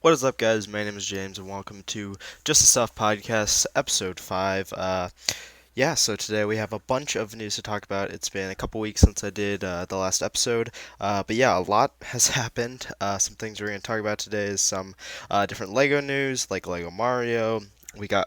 What is up, guys? My name is James, and welcome to Just the Stuff Podcast, episode 5. So today we have a bunch of news to talk about. It's been a couple weeks since I did the last episode, but yeah, a lot has happened. Some things we're going to talk about today is some different Lego news, like Lego Mario.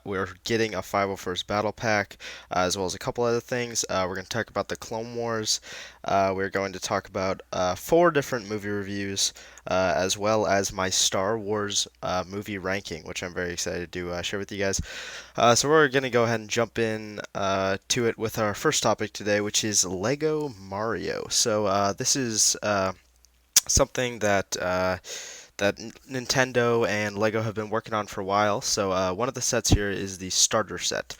We're getting a 501st Battle Pack, as well as a couple other things. We're going to talk about the Clone Wars. We're going to talk about 4 different movie reviews, as well as my Star Wars movie ranking, which I'm very excited to share with you guys. So we're going to go ahead and jump in to it with our first topic today, which is Lego Mario. So this is something that Nintendo and Lego have been working on for a while. So one of the sets here is the starter set.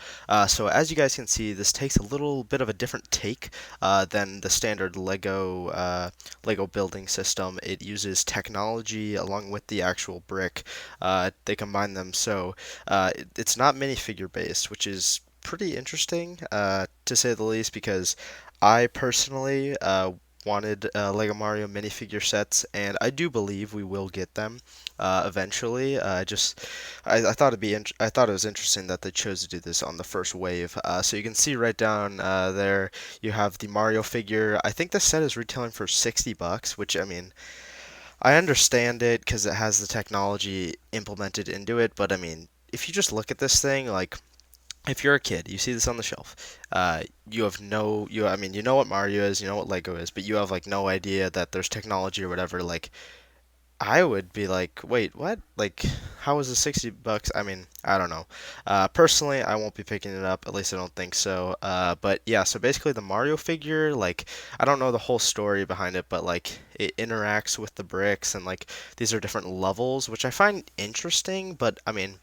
So as you guys can see, this takes a little bit of a different take than the standard Lego building system. It uses technology along with the actual brick. They combine them, so it's not minifigure based, which is pretty interesting to say the least, because I personally wanted Lego Mario minifigure sets, and I do believe we will get them eventually. I thought I thought it was interesting that they chose to do this on the first wave. So you can see right down there, you have the Mario figure. I think the set is retailing for $60, which, I mean, I understand it because it has the technology implemented into it, but I mean, if you just look at this thing, like, if you're a kid, you see this on the shelf, you have no, you, I mean, you know what Mario is, you know what Lego is, but you have like no idea that there's technology or whatever. Like, I would be like, wait, what? Like, how is it $60? I mean, I don't know. Personally, I won't be picking it up. At least I don't think so. But yeah, so basically the Mario figure, like, I don't know the whole story behind it, but like, it interacts with the bricks, and like, these are different levels, which I find interesting. But I mean,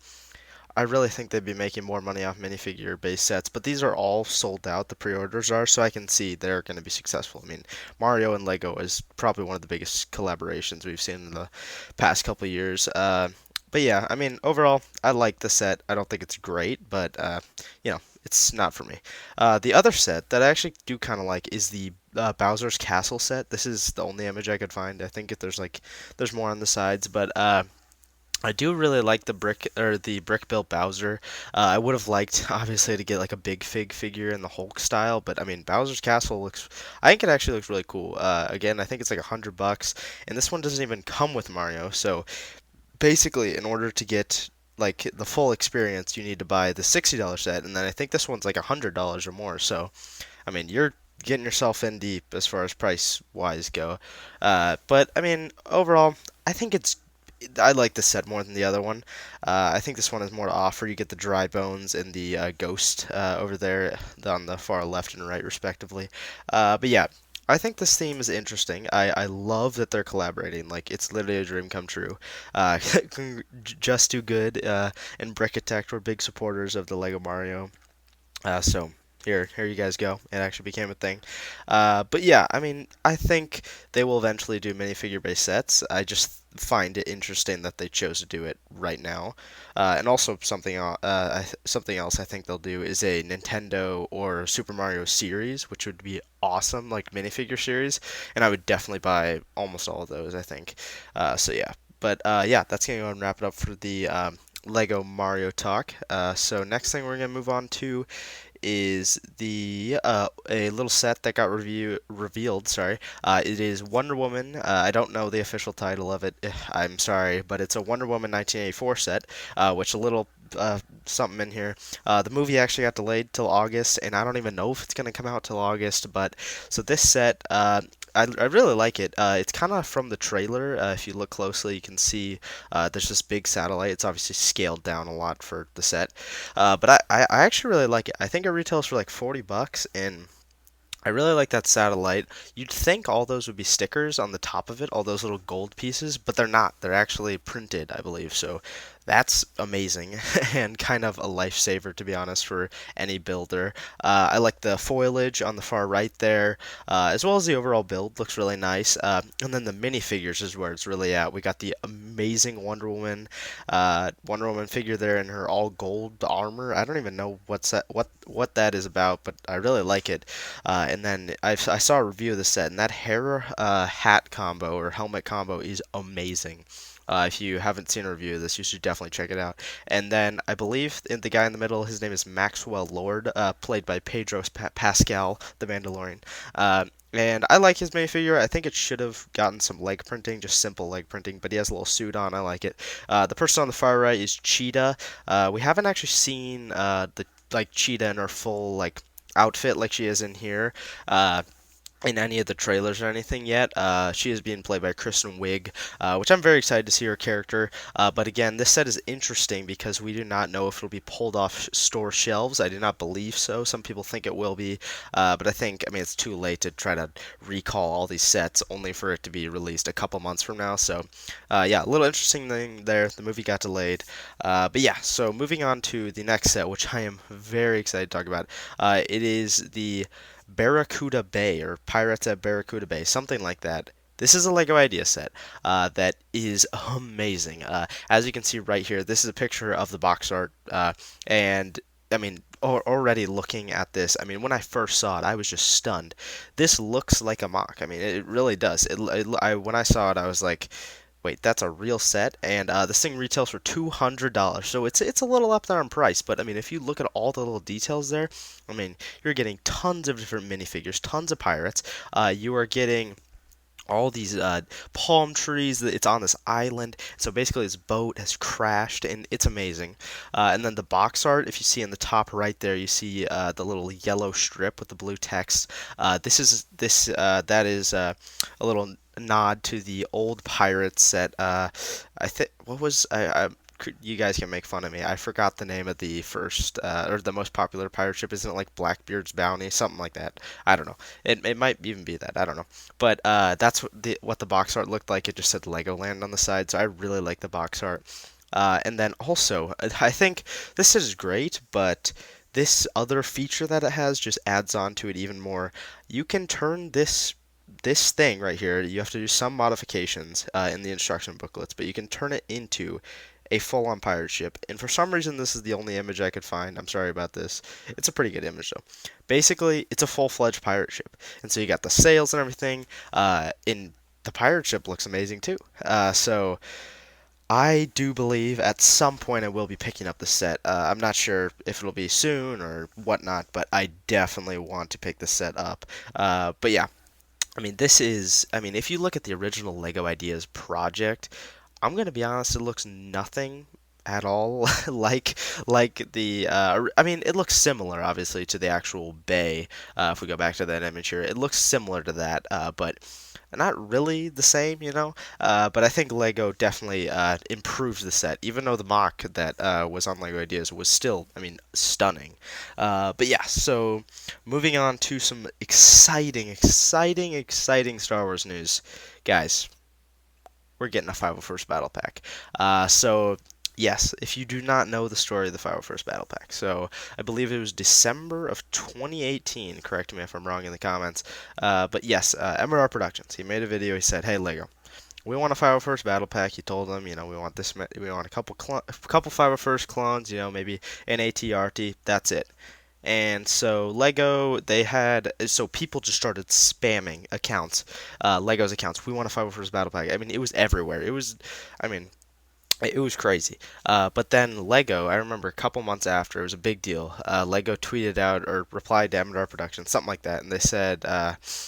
I really think they'd be making more money off minifigure based sets, but these are all sold out. The pre-orders are, so I can see they're going to be successful. I mean, Mario and Lego is probably one of the biggest collaborations we've seen in the past couple of years. But yeah, I mean, overall, I like the set. I don't think it's great, but it's not for me. The other set that I actually do kind of like is the Bowser's Castle set. This is the only image I could find. I think if there's more on the sides, but I do really like the brick built Bowser. I would have liked obviously to get like a big fig figure in the Hulk style, but I mean Bowser's Castle looks. I think it actually looks really cool. Again, I think it's like $100, and this one doesn't even come with Mario. So basically, in order to get like the full experience, you need to buy the $60 set, and then I think this one's like $100 or more. So I mean, you're getting yourself in deep as far as price wise go. But I mean, overall, I think I like this set more than the other one. I think this one is more to offer. You get the dry bones and the ghost over there on the far left and right, respectively. But yeah, I think this theme is interesting. I love that they're collaborating. Like, it's literally a dream come true. Uh, Just Too Good and Brickitect were big supporters of the Lego Mario. So here you guys go. It actually became a thing. But yeah, I mean, I think they will eventually do minifigure based sets. I just find it interesting that they chose to do it right now. And also something else I think they'll do is a Nintendo or Super Mario series, which would be awesome, like minifigure series. And I would definitely buy almost all of those, I think. So yeah. But yeah, that's gonna go and wrap it up for the Lego Mario talk. So next thing we're gonna move on to is the a little set that got revealed. Sorry, it is Wonder Woman. I don't know the official title of it. I'm sorry, but it's a Wonder Woman 1984 set. Which a little something in here. The movie actually got delayed till August, and I don't even know if it's gonna come out till August. But so this set, I really like it. It's kind of from the trailer. If you look closely, you can see there's this big satellite. It's obviously scaled down a lot for the set, but I actually really like it. I think it retails for like $40, and I really like that satellite. You'd think all those would be stickers on the top of it, all those little gold pieces, but they're not. They're actually printed, I believe. So that's amazing and kind of a lifesaver, to be honest, for any builder. I like the foliage on the far right there, as well as the overall build looks really nice. And then the minifigures is where it's really at. We got the amazing Wonder Woman figure there in her all gold armor. I don't even know what that is about, but I really like it. And then I saw a review of the set, and that hair hat combo or helmet combo is amazing. If you haven't seen a review of this, you should definitely check it out. And then I believe the guy in the middle, his name is Maxwell Lord, played by Pedro Pascal, the Mandalorian. And I like his minifigure. I think it should have gotten some leg printing, just simple leg printing, but he has a little suit on. I like it. The person on the far right is Cheetah. We haven't actually seen the like Cheetah in her full like outfit like she is in here. In any of the trailers or anything yet. She is being played by Kristen Wiig, which I'm very excited to see her character. But again, this set is interesting because we do not know if it'll be pulled off store shelves. I do not believe so. Some people think it will be, but I mean, it's too late to try to recall all these sets only for it to be released a couple months from now. So, yeah, a little interesting thing there. The movie got delayed. But yeah, so moving on to the next set, which I am very excited to talk about. It is the Barracuda Bay or Pirates at Barracuda Bay, something like that. This is a Lego idea set that is amazing. As you can see right here, this is a picture of the box art, and I mean, already looking at this, I mean, when I first saw it, I was just stunned. This looks like a mock. I mean, it really does. When I saw it, I was like, wait, that's a real set, and this thing retails for $200. So it's a little up there in price, but I mean, if you look at all the little details there, I mean, you're getting tons of different minifigures, tons of pirates. You are getting all these palm trees. It's on this island, so basically this boat has crashed, and it's amazing. And then the box art, if you see in the top right there, you see the little yellow strip with the blue text. That is a little nod to the old pirate set. I think what was I you guys can make fun of me. I forgot the name of the first or the most popular pirate ship. Isn't it like Blackbeard's Bounty, something like that? I don't know. It might even be that. I don't know. But that's what the box art looked like. It just said Legoland on the side, so I really like the box art. And then also, I think this is great, but this other feature that it has just adds on to it even more. You can turn this thing right here, you have to do some modifications in the instruction booklets, but you can turn it into a full-on pirate ship. And for some reason, this is the only image I could find. I'm sorry about this. It's a pretty good image, though. Basically, it's a full-fledged pirate ship. And so you got the sails and everything. And the pirate ship looks amazing, too. So I do believe at some point I will be picking up the set. I'm not sure if it'll be soon or whatnot, but I definitely want to pick the set up. But yeah, I mean, if you look at the original Lego Ideas project, I'm going to be honest, it looks nothing at all like the I mean, it looks similar obviously to the actual bay. If we go back to that image here, it looks similar to that, but not really the same, you know. But I think Lego definitely improved the set, even though the mock that was on Lego Ideas was still, I mean, stunning. But yeah, so moving on to some exciting Star Wars news, guys. We're getting a 501st Battle Pack. So yes, if you do not know the story of the 501st Battle Pack, so I believe it was December of 2018. Correct me if I'm wrong in the comments. But yes, MR Productions. He made a video. He said, "Hey Lego, we want a 501st Battle Pack." He told them, you know, we want this. We want a couple 501st clones. You know, maybe an ATRT. That's it. And so so people just started spamming accounts, Lego's accounts. We want a 501st Battle Pack. I mean, it was everywhere. I mean, it was crazy. But then Lego, I remember a couple months after, it was a big deal. Lego tweeted out or replied to MR Productions, something like that, and they said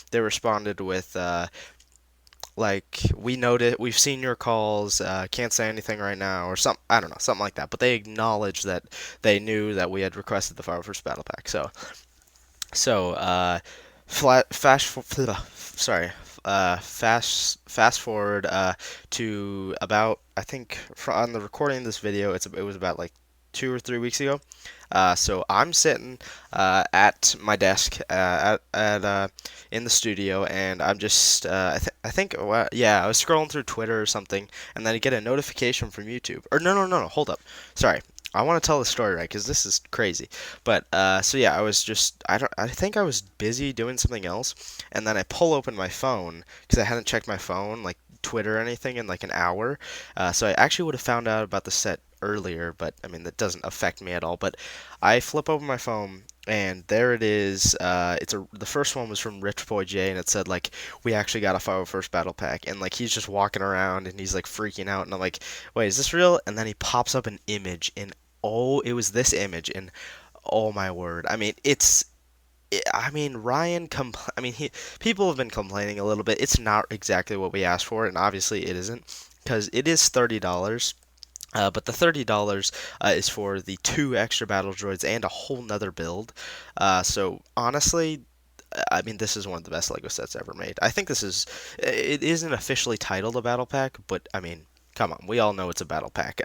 they responded with like, we noted, we've seen your calls, can't say anything right now, or something. I don't know, something like that. But they acknowledged that they knew that we had requested the 501st Battle Pack. So fast forward to about, I think on the recording of this video, it was about like 2 or 3 weeks ago. So I'm sitting at my desk in the studio, and I'm just I think yeah, I was scrolling through Twitter or something, and then I get a notification from YouTube. Or no, hold up, sorry. I want to tell the story right because this is crazy. But so yeah, I think I was busy doing something else, and then I pull open my phone because I hadn't checked my phone like Twitter or anything in like an hour. So I actually would have found out about the set earlier, but I mean that doesn't affect me at all. But I flip open my phone and there it is. The first one was from Rich Boy J, and it said like we actually got a 501st Battle Pack, and like he's just walking around and he's like freaking out, and I'm like, wait, is this real? And then he pops up an image, and oh, it was this image, and oh my word, I mean I mean, Ryan, I mean, people have been complaining a little bit. It's not exactly what we asked for, and obviously it isn't, because it is $30. But the $30 is for the two extra battle droids and a whole nother build. So honestly, I mean, this is one of the best Lego sets ever made. I think it isn't officially titled a battle pack, but I mean, come on, we all know it's a battle pack.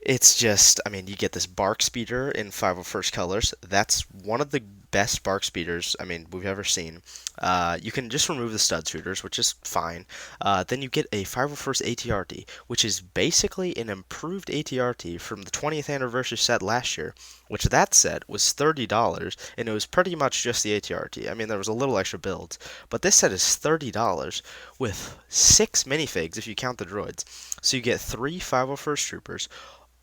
It's just, I mean, you get this bark speeder in 501st colors. That's one of the best bark speeders, I mean, we've ever seen. You can just remove the stud shooters, which is fine. Then you get a 501st ATRT, which is basically an improved ATRT from the 20th anniversary set last year, which that set was $30, and it was pretty much just the ATRT. I mean, there was a little extra builds, but this set is $30 with 6 minifigs if you count the droids. So you get 3 501st troopers,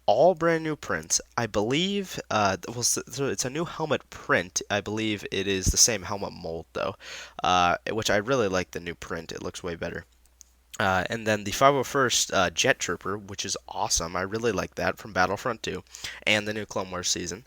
all brand new prints. I believe, so it's a new helmet print. I believe it is the same helmet mold though, which I really like the new print. It looks way better. And then the 501st Jet Trooper, which is awesome. I really like that from Battlefront 2 and the new Clone Wars season.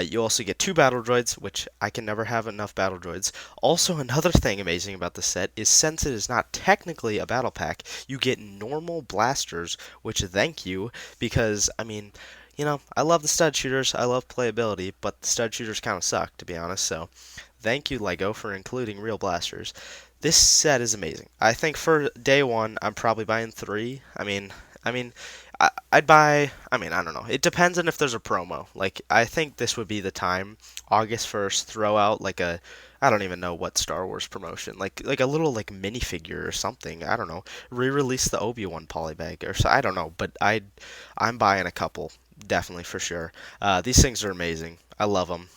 You also get 2 battle droids, which I can never have enough battle droids. Also, another thing amazing about the set is since it is not technically a battle pack, you get normal blasters, which thank you, because, I mean, you know, I love the stud shooters, I love playability, but the stud shooters kind of suck, to be honest, so thank you, LEGO, for including real blasters. This set is amazing. I think for day one, I'm probably buying 3. I'd buy. I mean, I don't know. It depends on if there's a promo. Like, I think this would be the time, August 1st, throw out like a, I don't even know what Star Wars promotion, like a little like minifigure or something. I don't know. Re-release the Obi-Wan polybag or so. I don't know, but I'm buying a couple. Definitely for sure. These things are amazing. I love them,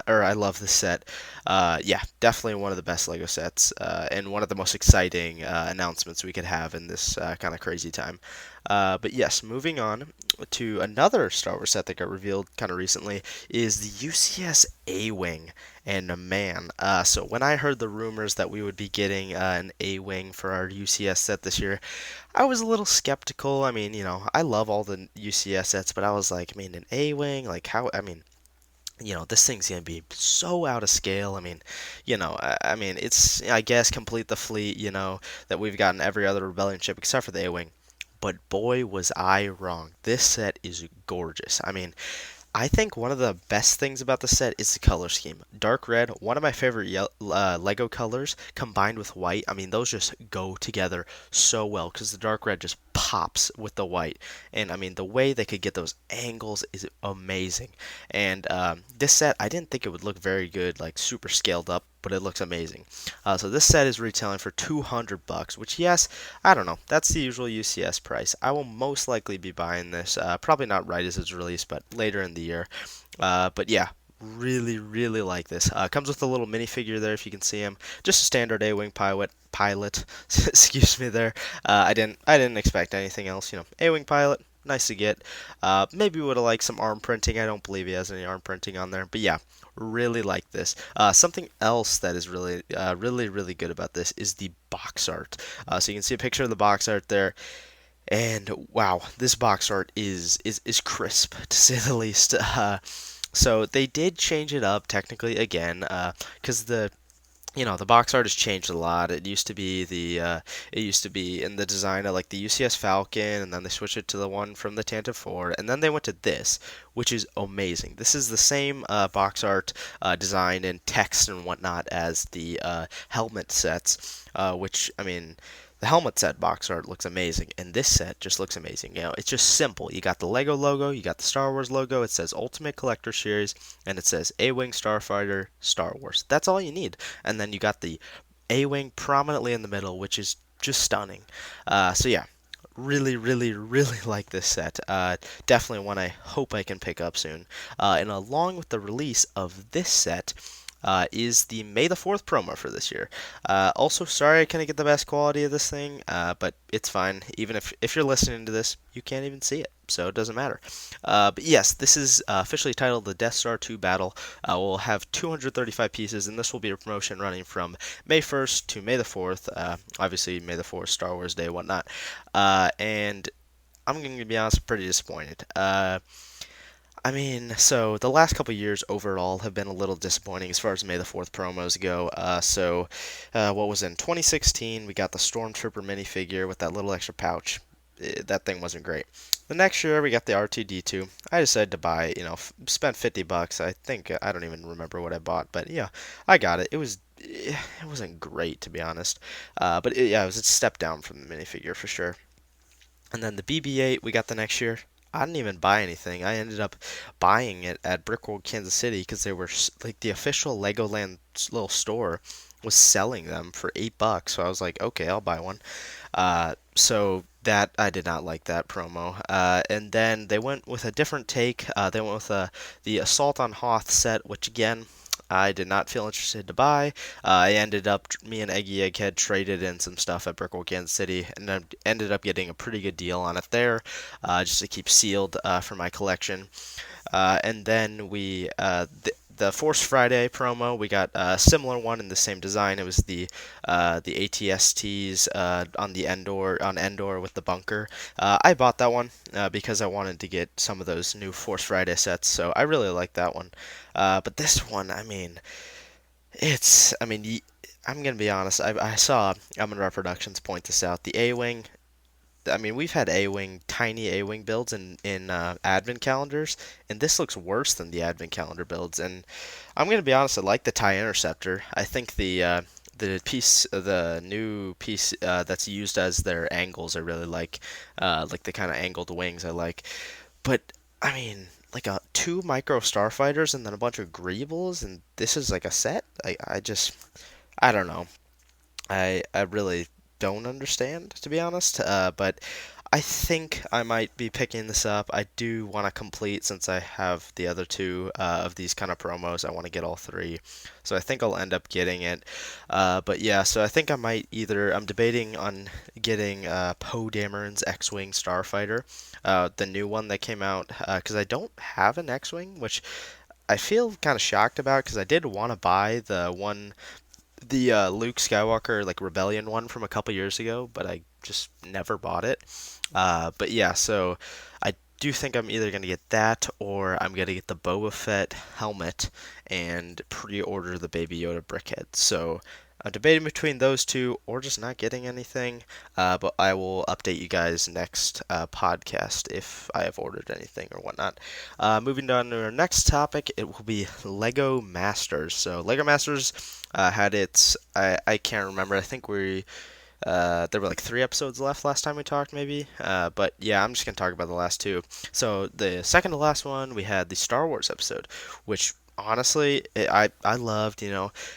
or I love this set. Yeah, definitely one of the best Lego sets, and one of the most exciting announcements we could have in this kind of crazy time. But yes, moving on to another Star Wars set that got revealed kind of recently is the UCS A-Wing. And man, so when I heard the rumors that we would be getting an A-Wing for our UCS set this year, I was a little skeptical. I mean, you know, I love all the UCS sets, but I was like, I mean, an A-Wing, like how, I mean, you know, this thing's gonna be so out of scale. I mean, you know, I mean, it's, I guess, complete the fleet, you know, that we've gotten every other Rebellion ship except for the A-Wing. But boy, was I wrong. This set is gorgeous. I mean, I think one of the best things about the set is the color scheme. Dark red, one of my favorite Lego colors, combined with white. I mean, those just go together so well because the dark red just pops with the white. And I mean, the way they could get those angles is amazing. And this set, I didn't think it would look very good, like super scaled up, but it looks amazing. So this set is retailing for $200, which, yes, I don't know, that's the usual UCS price. I will most likely be buying this, probably not right as it's released, but later in the year. But yeah, really like this. Comes with a little minifigure there, if you can see him. Just a standard A-Wing pilot. Excuse me there. I didn't expect anything else. You know, A-Wing pilot. Nice to get. Maybe would have liked some arm printing. I don't believe he has any arm printing on there. But yeah, really like this. Something else that is really good about this is the box art. So you can see a picture of the box art there. And wow, this box art is crisp, to say the least. So they did change it up technically again, because the box art has changed a lot. It used to be in the design of like the UCS Falcon, and then they switched it to the one from the Tantive 4, and then they went to this, which is amazing. This is the same box art design and text and whatnot as the helmet sets, which, I mean, the helmet set box art looks amazing, and this set just looks amazing. You know, it's just simple. You got the Lego logo, you got the Star Wars logo, it says Ultimate Collector Series, and it says A-Wing Starfighter Star Wars. That's all you need. And then you got the A-Wing prominently in the middle, which is just stunning. So yeah, really like this set. Definitely one I hope I can pick up soon. And along with the release of this set, is the May the 4th promo for this year. Also, sorry I couldn't get the best quality of this thing, but it's fine. Even if you're listening to this, you can't even see it, so it doesn't matter. But yes, this is officially titled the Death Star 2 Battle. We'll have 235 pieces, and this will be a promotion running from May 1st to May the 4th. Obviously, May the 4th, Star Wars Day, whatnot. And I'm going to be honest, pretty disappointed. I mean, so the last couple years overall have been a little disappointing as far as May the 4th promos go. What was in 2016, we got the Stormtrooper minifigure with that little extra pouch. That thing wasn't great. The next year, we got the R2D2. I decided to buy, spent $50. I think, I don't even remember what I bought, but yeah, I got it. It wasn't great, to be honest. Yeah, it was a step down from the minifigure for sure. And then the BB-8 we got the next year. I didn't even buy anything. I ended up buying it at Brickworld, Kansas City, because they were like the official Legoland little store was selling them for $8. So I was like, okay, I'll buy one. So that I did not like that promo. And then they went with a different take. They went with the Assault on Hoth set, which again I did not feel interested to buy. Me and Eggy Egghead traded in some stuff at Brickworld, Kansas City, and I ended up getting a pretty good deal on it there, just to keep sealed for my collection. And then the Force Friday promo, we got a similar one in the same design. It was the ATSTs on Endor with the bunker. I bought that one because I wanted to get some of those new Force Friday sets, so I really like that one. But this one, I mean, I'm gonna be honest. I saw Amon-Ra Productions point this out. The A-wing. I mean, we've had tiny A-wing builds in advent calendars, and this looks worse than the advent calendar builds. And I'm gonna be honest, I like the TIE Interceptor. I think the new piece that's used as their angles, I really like the kind of angled wings I like. But I mean, like two micro starfighters and then a bunch of Greebles, and this is like a set. I don't know. I really don't understand, to be honest. But I think I might be picking this up. I do want to complete, since I have the other two of these kind of promos. I want to get all three, so I think I'll end up getting it. But yeah, so I think I'm debating on getting Poe Dameron's X-wing Starfighter, the new one that came out, because I don't have an X-wing, which I feel kind of shocked about, because I did want to buy the Luke Skywalker like Rebellion one from a couple years ago, but I just never bought it. But yeah, so I do think I'm either gonna get that, or I'm gonna get the Boba Fett helmet and pre-order the Baby Yoda brickhead. So I'm debating between those two, or just not getting anything. But I will update you guys next podcast if I have ordered anything or whatnot. Moving on to our next topic, it will be Lego Masters. So Lego Masters had its, I can't remember. I think there were like 3 episodes left last time we talked, maybe. But yeah, I'm just gonna talk about the last two. So the second to last one, we had the Star Wars episode, which honestly, I loved,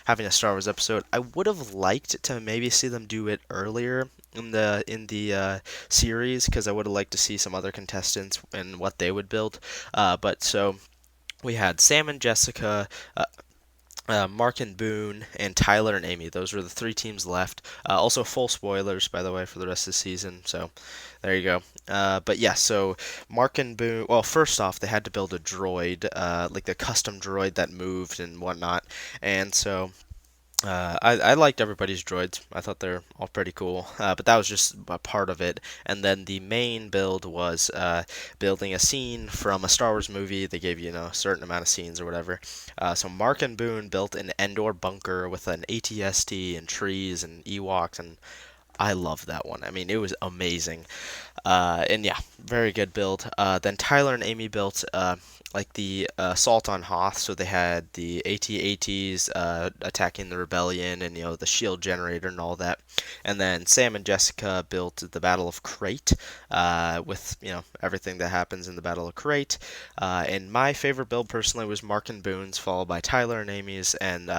having a Star Wars episode. I would have liked to maybe see them do it earlier in the series, because I would have liked to see some other contestants and what they would build. But so we had Sam and Jessica, Mark and Boone, and Tyler and Amy. Those were the 3 teams left. Also, full spoilers, by the way, for the rest of the season. So, there you go. But yeah, so Mark and Boone. Well, first off, they had to build a droid, like the custom droid that moved and whatnot. And so I liked everybody's droids. I thought they're all pretty cool, but that was just a part of it. And then the main build was building a scene from a Star Wars movie. They gave you, a certain amount of scenes or whatever. So Mark and Boone built an Endor bunker with an ATST and trees and Ewoks, and I loved that one. I mean, it was amazing. And yeah, very good build. Then Tyler and Amy built like the assault on Hoth, so they had the AT-ATs attacking the rebellion, and the shield generator and all that. And then Sam and Jessica built the Battle of Crate, with everything that happens in the Battle of Crate. And my favorite build personally was Mark and Boone's, followed by Tyler and Amy's, and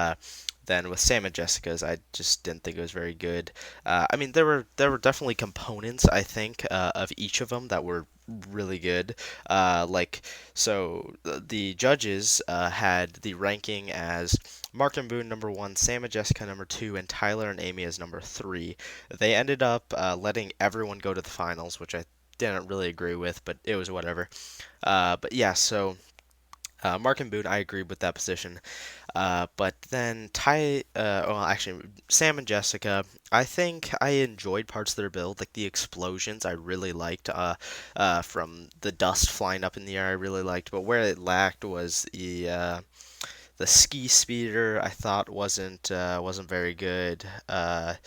Then with Sam and Jessica's, I just didn't think it was very good. I mean, there were definitely components I think of each of them that were really good. Like the judges had the ranking as Mark and Boone number one, Sam and Jessica number two, and Tyler and Amy as number three. They ended up letting everyone go to the finals, which I didn't really agree with, but it was whatever. But yeah, so Mark and Boone, I agreed with that position. But then well, actually, Sam and Jessica, I think I enjoyed parts of their build, like the explosions. I really liked, from the dust flying up in the air. I really liked, but where it lacked was the ski speeder. I thought wasn't very good. I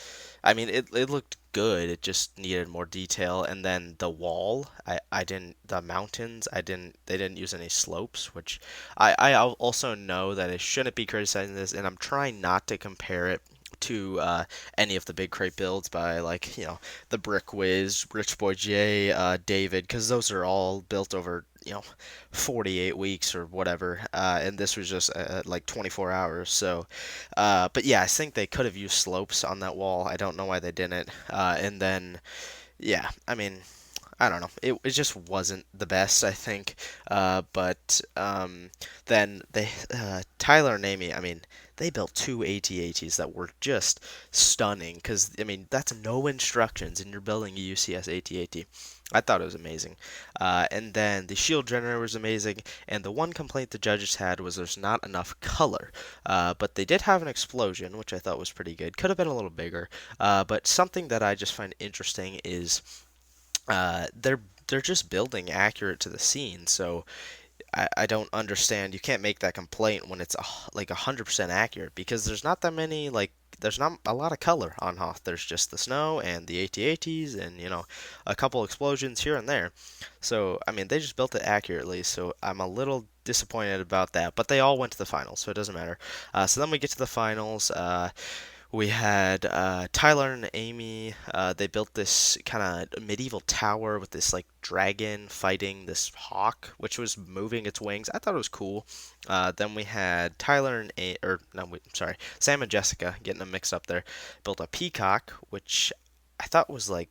mean, it looked good. It just needed more detail. And then the wall, I didn't. The mountains, I didn't. They didn't use any slopes, which I also know that I shouldn't be criticizing this, and I'm trying not to compare it to any of the big crate builds by like the Brick Wiz, Rich Boy J, David, because those are all built over 48 weeks or whatever, and this was just like 24 hours. So, but yeah, I think they could have used slopes on that wall. I don't know why they didn't. And then yeah, I mean, I don't know. It just wasn't the best, I think. But then Tyler and Amy, I mean, they built two AT-ATs that were just stunning. Because, I mean, that's no instructions, and you're building a UCS AT-AT. I thought it was amazing. And then the shield generator was amazing. And the one complaint the judges had was there's not enough color. But they did have an explosion, which I thought was pretty good. Could have been a little bigger. But something that I just find interesting is they're just building accurate to the scene. So I don't understand. You can't make that complaint when it's like 100% accurate because there's not that many like there's not a lot of color on Hoth. There's just the snow and the AT-ATs and a couple explosions here and there. So I mean they just built it accurately. So I'm a little disappointed about that. But they all went to the finals, so it doesn't matter. So then we get to the finals. We had Tyler and Amy. They built this kind of medieval tower with this like dragon fighting this hawk, which was moving its wings. I thought it was cool. Then we had Tyler and or no, sorry, Sam and Jessica, getting them mixed up there. Built a peacock, which I thought was like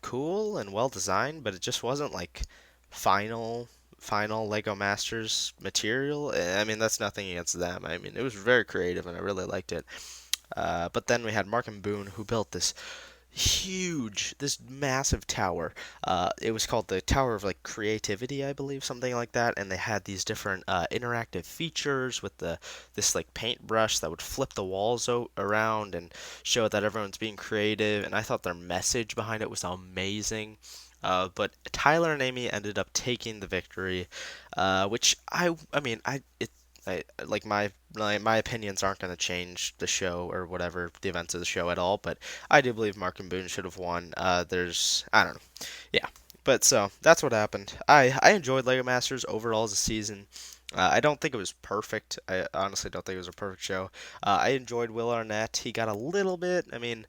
cool and well designed, but it just wasn't like final Lego Masters material. I mean, that's nothing against them. I mean, it was very creative and I really liked it. But then we had Mark and Boone who built this massive tower. It was called the Tower of like Creativity, I believe, something like that. And they had these different interactive features with this like paintbrush that would flip the walls around and show that everyone's being creative. And I thought their message behind it was amazing. But Tyler and Amy ended up taking the victory, which I mean, like my opinions aren't going to change the show or whatever the events of the show at all, but I do believe Mark and Boone should have won. I don't know, yeah, but so that's what happened. I enjoyed Lego Masters overall as a season. I don't think it was perfect. I honestly don't think it was a perfect show. I enjoyed Will Arnett. He got a little bit. I mean,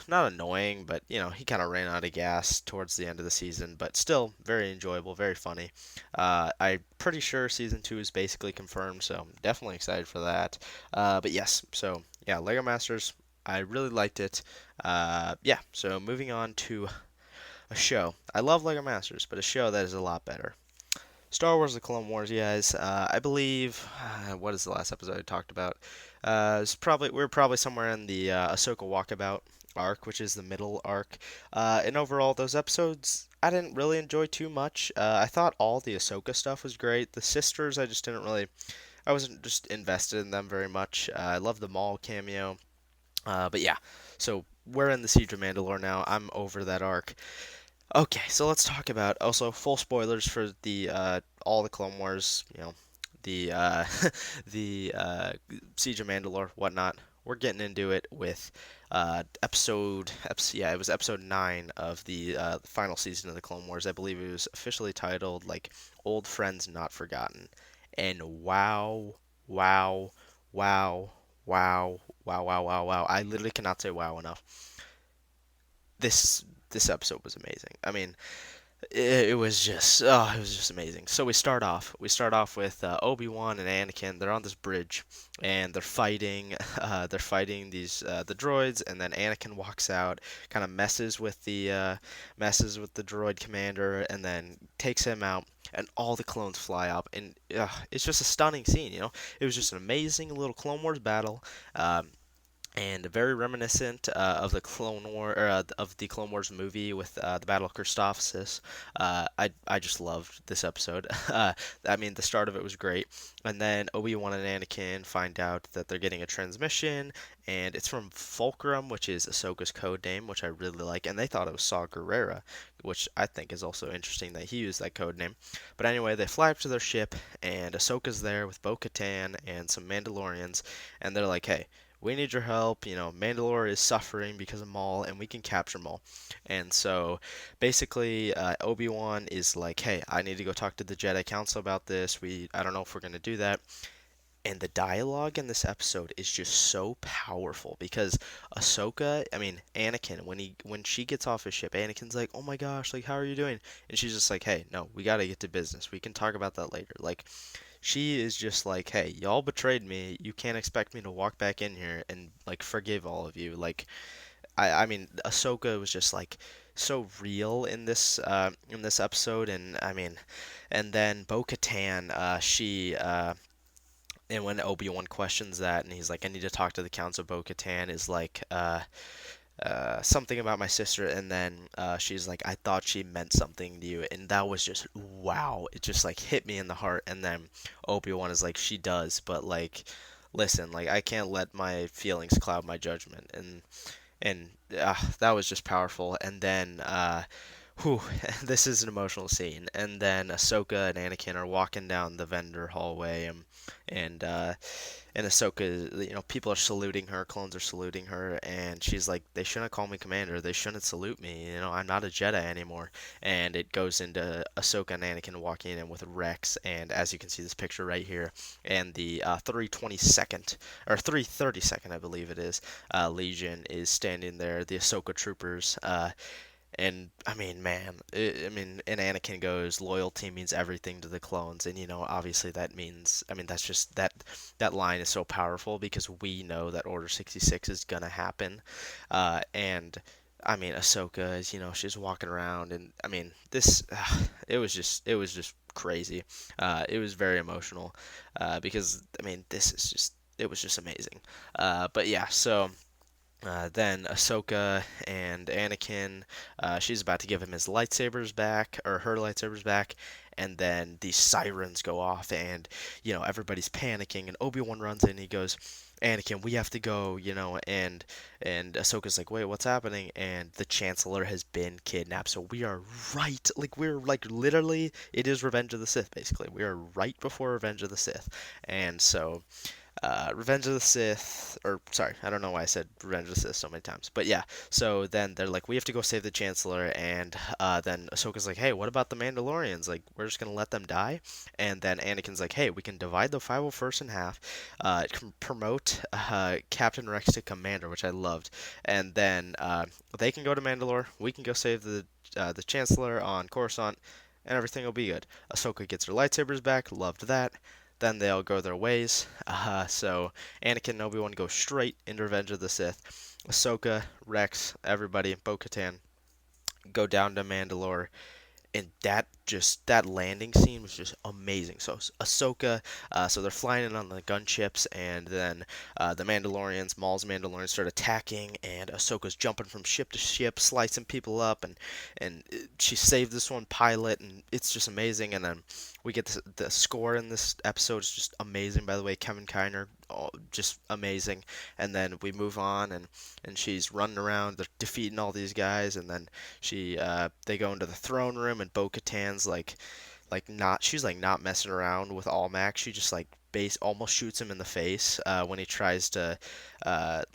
not annoying, but he kind of ran out of gas towards the end of the season, but still very enjoyable, very funny. I'm pretty sure season two is basically confirmed, so I'm definitely excited for that. But yes, so yeah, Lego Masters, I really liked it. Yeah, so moving on to a show. I love Lego Masters, but a show that is a lot better. Star Wars: The Clone Wars, you guys. I believe what is the last episode I talked about? It's probably we're probably somewhere in the Ahsoka Walkabout arc, which is the middle arc. And overall, those episodes I didn't really enjoy too much. I thought all the Ahsoka stuff was great. The sisters, I just didn't really. I wasn't just invested in them very much. I love the Maul cameo. But yeah, so we're in the Siege of Mandalore now. I'm over that arc. Okay, so let's talk about also full spoilers for the all the Clone Wars, the Siege of Mandalore, whatnot. We're getting into it with yeah, it was episode 9 of the final season of the Clone Wars. I believe it was officially titled like Old Friends Not Forgotten. And wow, wow, wow, wow, wow, wow, wow, wow. I literally cannot say wow enough. This episode was amazing. I mean, it was just it was just amazing. So we start off with Obi-Wan and Anakin. They're on this bridge and they're fighting they're fighting these the droids, and then Anakin walks out, kind of messes with the droid commander, and then takes him out, and all the clones fly up, and it's just a stunning scene. It was just an amazing little Clone Wars battle. And very reminiscent of the Clone Wars movie with the Battle of Christophsis. I just loved this episode. I mean, the start of it was great, and then Obi-Wan and Anakin find out that they're getting a transmission, and it's from Fulcrum, which is Ahsoka's code name, which I really like, and they thought it was Saw Gerrera, which I think is also interesting that he used that code name. But anyway, they fly up to their ship, and Ahsoka's there with Bo-Katan and some Mandalorians, and they're like, "Hey, we need your help. Mandalore is suffering because of Maul, and we can capture Maul." And so, basically, Obi-Wan is like, "Hey, I need to go talk to the Jedi Council about this. I don't know if we're gonna do that." And the dialogue in this episode is just so powerful because I mean Anakin, when she gets off his ship, Anakin's like, "Oh my gosh, like how are you doing?" And she's just like, "Hey, no, we gotta get to business. We can talk about that later." Like she is just like, "Hey, y'all betrayed me. You can't expect me to walk back in here and like forgive all of you." Like I mean, Ahsoka was just like so real in this episode, and I mean, and then Bo-Katan, and when Obi-Wan questions that, and he's like, "I need to talk to the Council," Bo-Katan is like, something about my sister, and then she's like, "I thought she meant something to you," and that was just wow. It just like hit me in the heart. And then Obi-Wan is like, "She does, but like, listen, like I can't let my feelings cloud my judgment," and that was just powerful. And then whew, this is an emotional scene. And then Ahsoka and Anakin are walking down the vendor hallway, and Ahsoka, people are saluting her, clones are saluting her, and she's like, "They shouldn't call me commander. They shouldn't salute me. I'm not a Jedi anymore." And it goes into Ahsoka and Anakin walking in with Rex, and as you can see this picture right here, and the 322nd or 332nd, I believe it is, Legion is standing there. The Ahsoka troopers. And I mean, man, and Anakin goes, "Loyalty means everything to the clones," and obviously that means, I mean, that's just that line is so powerful because we know that Order 66 is gonna happen, and I mean, Ahsoka is, she's walking around, and I mean, it was just crazy. It was very emotional, because I mean, it was just amazing. But yeah, so. Then Ahsoka and Anakin, she's about to give him his lightsabers back, or her lightsabers back, and then these sirens go off, and everybody's panicking, and Obi-Wan runs in, and he goes, "Anakin, we have to go," and Ahsoka's like, "Wait, what's happening?" And the Chancellor has been kidnapped, so we're like literally, it is Revenge of the Sith, basically. We are right before Revenge of the Sith, and so. Revenge of the Sith, or sorry, I don't know why I said Revenge of the Sith so many times, but yeah. So then they're like, "We have to go save the Chancellor," and then Ahsoka's like, "Hey, what about the Mandalorians? Like, we're just gonna let them die?" And then Anakin's like, "Hey, we can divide the 501st in half, promote Captain Rex to Commander," which I loved, and then they can go to Mandalore, we can go save the Chancellor on Coruscant, and everything will be good. Ahsoka gets her lightsabers back, loved that. Then they all go their ways. So Anakin and Obi-Wan go straight into Revenge of the Sith. Ahsoka, Rex, everybody, Bo-Katan go down to Mandalore, and that landing scene was just amazing. So Ahsoka, so they're flying in on the gunships, and then Maul's Mandalorians start attacking, and Ahsoka's jumping from ship to ship, slicing people up, and she saved this one pilot, and it's just amazing. And then we get the score in this episode is just amazing. By the way, Kevin Kiner, oh, just amazing. And then we move on, and she's running around, they're defeating all these guys, and then they go into the throne room, and Bo-Katan's she's like not messing around with Almac. She just like base almost shoots him in the face when he tries to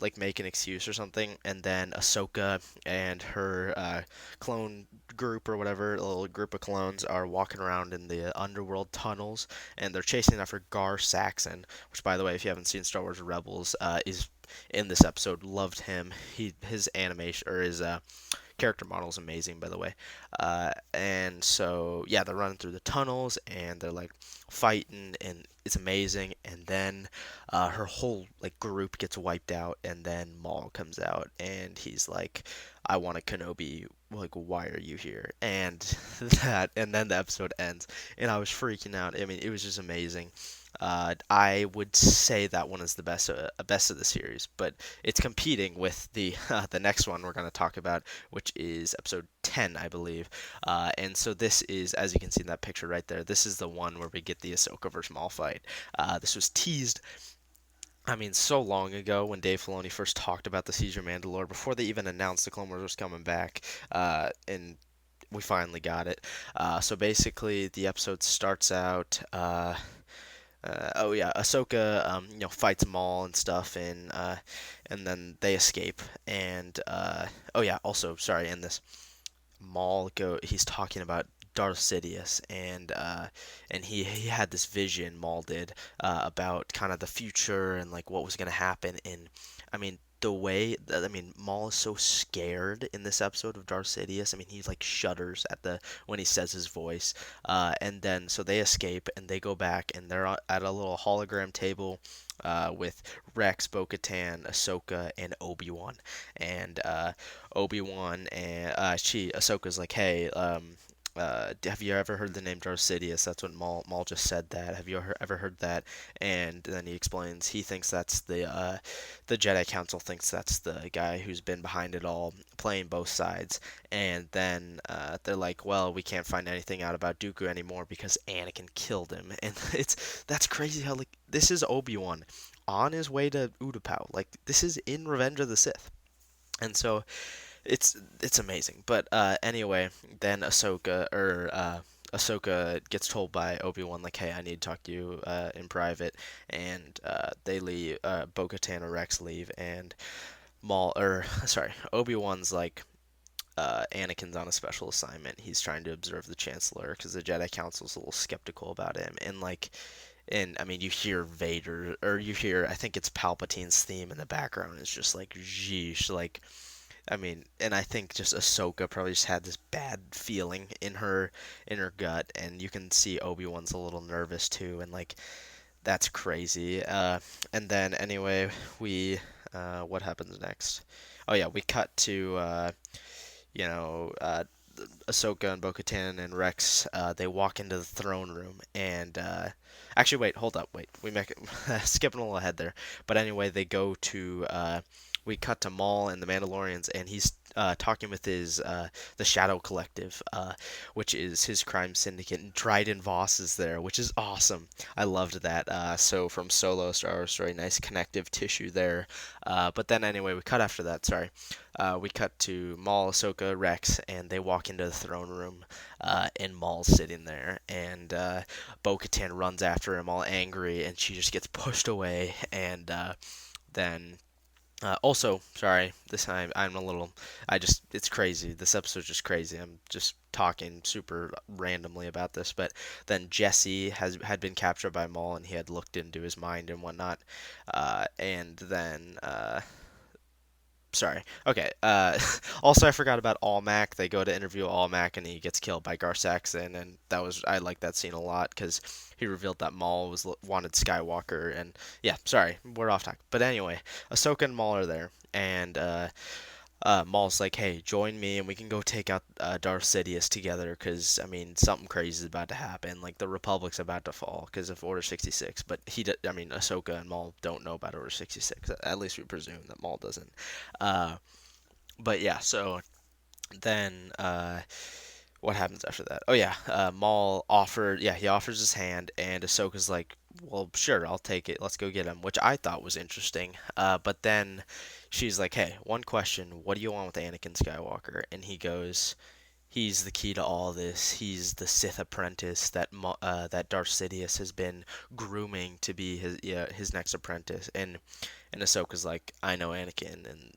like make an excuse or something. And then Ahsoka and her clone group or whatever, a little group of clones, are walking around in the underworld tunnels, and they're chasing after Gar Saxon, which, by the way, if you haven't seen Star Wars Rebels, is in this episode. Loved him. His animation, or his character model is amazing, by the way. And so yeah, they're running through the tunnels and they're like fighting, and it's amazing. And then her whole like group gets wiped out, and then Maul comes out and he's like, "I want a Kenobi. Like, why are you here?" And and then the episode ends, and I was freaking out. I mean, it was just amazing. I would say that one is the best of the series, but it's competing with the the next one we're going to talk about, which is episode 10, I believe. And so this is, as you can see in that picture right there, this is the one where we get the Ahsoka versus Maul fight. This was teased, I mean, so long ago when Dave Filoni first talked about the Siege of Mandalore, before they even announced the Clone Wars was coming back, and we finally got it. So basically, the episode starts out. Oh yeah, Ahsoka, fights Maul and stuff, and then they escape. And oh yeah, also sorry, in this he's talking about Darth Sidious, and he had this vision, Maul did, about kind of the future and like what was gonna happen. And I mean, the way that, I mean, Maul is so scared in this episode of Darth Sidious. I mean, he like shudders at the when he says his voice. And then so they escape and they go back and they're at a little hologram table. With Rex, Bo-Katan, Ahsoka, and Obi-Wan, and Obi-Wan and Ahsoka's like, hey, have you ever heard the name Darth Sidious? That's what Maul just said that. Have you ever heard that? And then he explains he thinks that's the Jedi Council thinks that's the guy who's been behind it all, playing both sides. And then they're like, well, we can't find anything out about Dooku anymore because Anakin killed him. And that's crazy how like this is Obi-Wan on his way to Utapau. Like this is in Revenge of the Sith. And so it's amazing. But anyway, then Ahsoka gets told by Obi-Wan like, "Hey, I need to talk to you in private," and they leave. Bo-Katan and Rex leave, and Obi-Wan's like, Anakin's on a special assignment. He's trying to observe the Chancellor because the Jedi Council's a little skeptical about him, and like. And I mean, you hear Vader, or you hear, I think it's Palpatine's theme in the background. It's just like, geesh, like, I mean, and I think just Ahsoka probably just had this bad feeling in her gut, and you can see Obi-Wan's a little nervous too, and like that's crazy. And then anyway, what happens next? Oh yeah, we cut to you know Ahsoka and Bo-Katan and Rex. They walk into the throne room, and actually, wait, hold up, wait, we make skipping a little ahead there. But anyway, they go to we cut to Maul and the Mandalorians, and he's talking with his the Shadow Collective, which is his crime syndicate, and Dryden Voss is there, which is awesome. I loved that. So from Solo, Star Wars Story, nice connective tissue there. But then anyway, we cut after that. Sorry, we cut to Maul, Ahsoka, Rex, and they walk into the throne room, and Maul's sitting there, and Bo-Katan runs after him, all angry, and she just gets pushed away, and then. Also, sorry, this time I'm a little. It's crazy. This episode's just crazy. I'm just talking super randomly about this, but then Jesse had been captured by Maul, and he had looked into his mind and whatnot. And then sorry. Okay. Also, I forgot about Almac. They go to interview Almac, and he gets killed by Gar Saxon, and I like that scene a lot because he revealed that Maul wanted Skywalker, and yeah. Sorry, we're off topic. But anyway, Ahsoka and Maul are there, and Maul's like, "Hey, join me, and we can go take out Darth Sidious together, because I mean, something crazy is about to happen. Like the Republic's about to fall because of Order 66." But I mean, Ahsoka and Maul don't know about Order 66. At least we presume that Maul doesn't. Uh, but yeah, so then what happens after that? Oh yeah, he offers his hand, and Ahsoka's like, well, sure, I'll take it. Let's go get him, which I thought was interesting. But then she's like, hey, one question: what do you want with Anakin Skywalker? And he goes, he's the key to all this. He's the Sith apprentice that Darth Sidious has been grooming to be his next apprentice. And Ahsoka's like, I know Anakin, and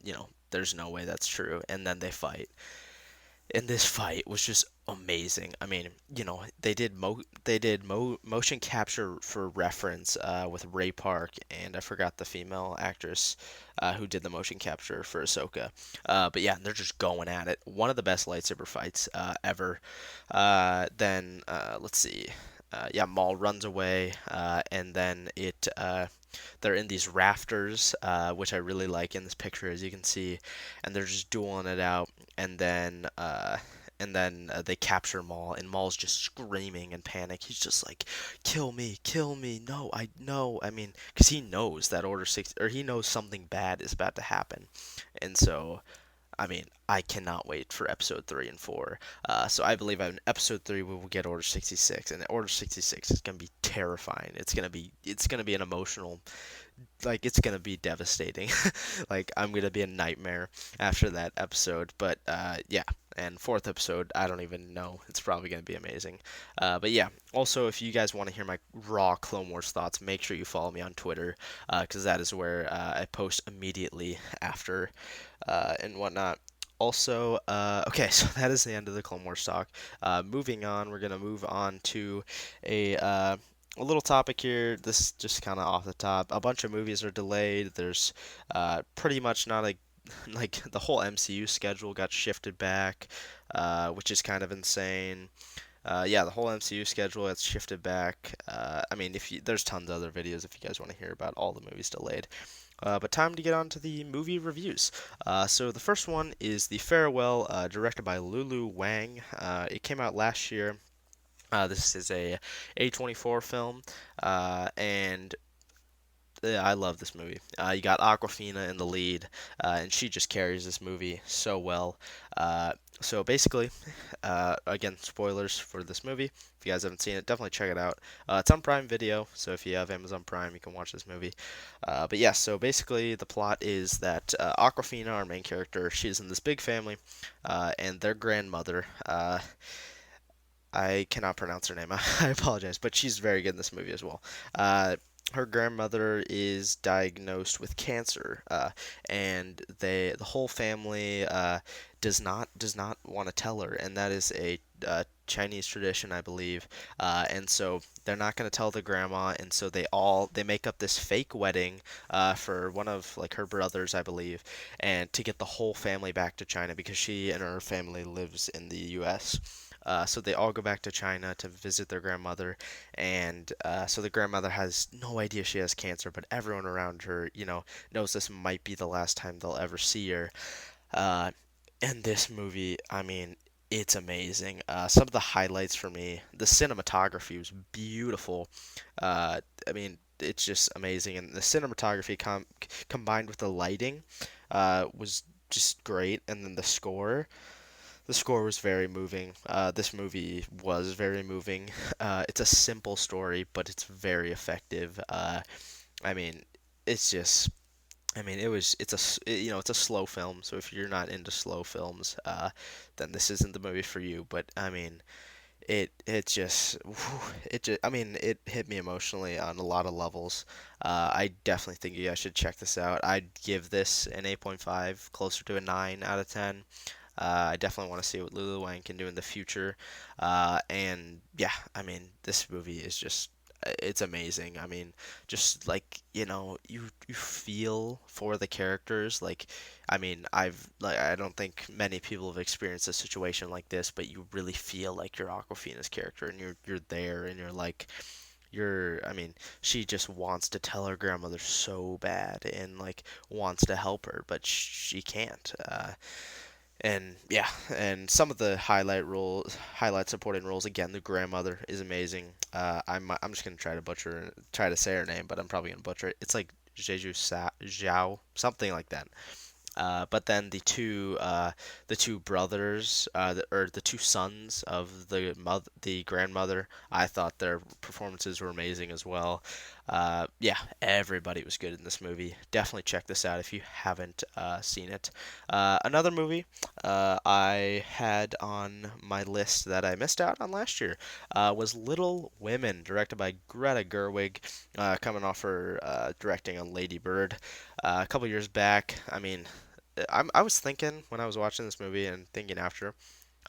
there's no way that's true. And then they fight. And this fight was just amazing. I mean, they did motion capture for reference with Ray Park, and I forgot the female actress who did the motion capture for Ahsoka. But yeah, they're just going at it. One of the best lightsaber fights ever. Then let's see. Yeah, Maul runs away, and then they're in these rafters, which I really like in this picture, as you can see, and they're just dueling it out, and then they capture Maul, and Maul's just screaming in panic. He's just like, kill me, no, I know." I mean, because he knows that Order 60, or he knows something bad is about to happen, and so I mean, I cannot wait for episode 3 and 4. So I believe in episode 3 we will get Order 66, and Order 66 is gonna be terrifying. It's gonna be an emotional, like, it's gonna be devastating. Like, I'm gonna be a nightmare after that episode. But yeah, and fourth episode, I don't even know. It's probably gonna be amazing. But yeah, also if you guys want to hear my raw Clone Wars thoughts, make sure you follow me on Twitter, because that is where I post immediately after and whatnot. Also, okay, so that is the end of the Clone Wars talk. Moving on, we're gonna move on to a little topic here. This is just kind of off the top. A bunch of movies are delayed. There's pretty much not a like the whole MCU schedule got shifted back, which is kind of insane. Yeah, the whole MCU schedule gets shifted back. I mean, there's tons of other videos if you guys want to hear about all the movies delayed. But time to get on to the movie reviews. So the first one is The Farewell, directed by Lulu Wang. It came out last year. This is a A24 film, and I love this movie. You got Aquafina in the lead, and she just carries this movie so well. So basically, again, spoilers for this movie. If you guys haven't seen it, definitely check it out. It's on Prime Video, so if you have Amazon Prime, you can watch this movie. But yeah, so basically, the plot is that Aquafina, our main character, she's in this big family, and their grandmother. I cannot pronounce her name. I apologize, but she's very good in this movie as well. Her grandmother is diagnosed with cancer, and the whole family does not want to tell her, and that is a Chinese tradition, I believe. And so they're not going to tell the grandma, and so they make up this fake wedding for one of like her brothers, I believe, and to get the whole family back to China because she and her family lives in the U.S. So they all go back to China to visit their grandmother, and so the grandmother has no idea she has cancer, but everyone around her, knows this might be the last time they'll ever see her. Uh, and this movie, I mean, it's amazing. Some of the highlights for me, the cinematography was beautiful. I mean, it's just amazing, and the cinematography combined with the lighting was just great, and then the score was very moving. This movie was very moving. It's a simple story, but it's very effective. I mean, it's just. I mean, it's a slow film. So if you're not into slow films, then this isn't the movie for you. But I mean, I mean, it hit me emotionally on a lot of levels. I definitely think you guys should check this out. I'd give this an 8.5, closer to a 9 out of 10. I definitely want to see what Lulu Wang can do in the future. And yeah, I mean, this movie is just it's amazing. I mean, just like, you feel for the characters. Like, I mean, I don't think many people have experienced a situation like this, but you really feel like you're Aquafina's character, and you're there, and you're like, I mean, she just wants to tell her grandmother so bad, and like wants to help her, but she can't. And yeah, and some of the highlight supporting roles, again, the grandmother is amazing. I'm just gonna try to say her name, but I'm probably gonna butcher it. It's like Zhao, something like that. But then the two brothers, or the two sons of the grandmother, I thought their performances were amazing as well. Yeah, everybody was good in this movie. Definitely check this out if you haven't seen it. Another movie I had on my list that I missed out on last year was Little Women, directed by Greta Gerwig, coming off her directing on Lady Bird a couple years back. I mean, I was thinking when I was watching this movie and thinking after,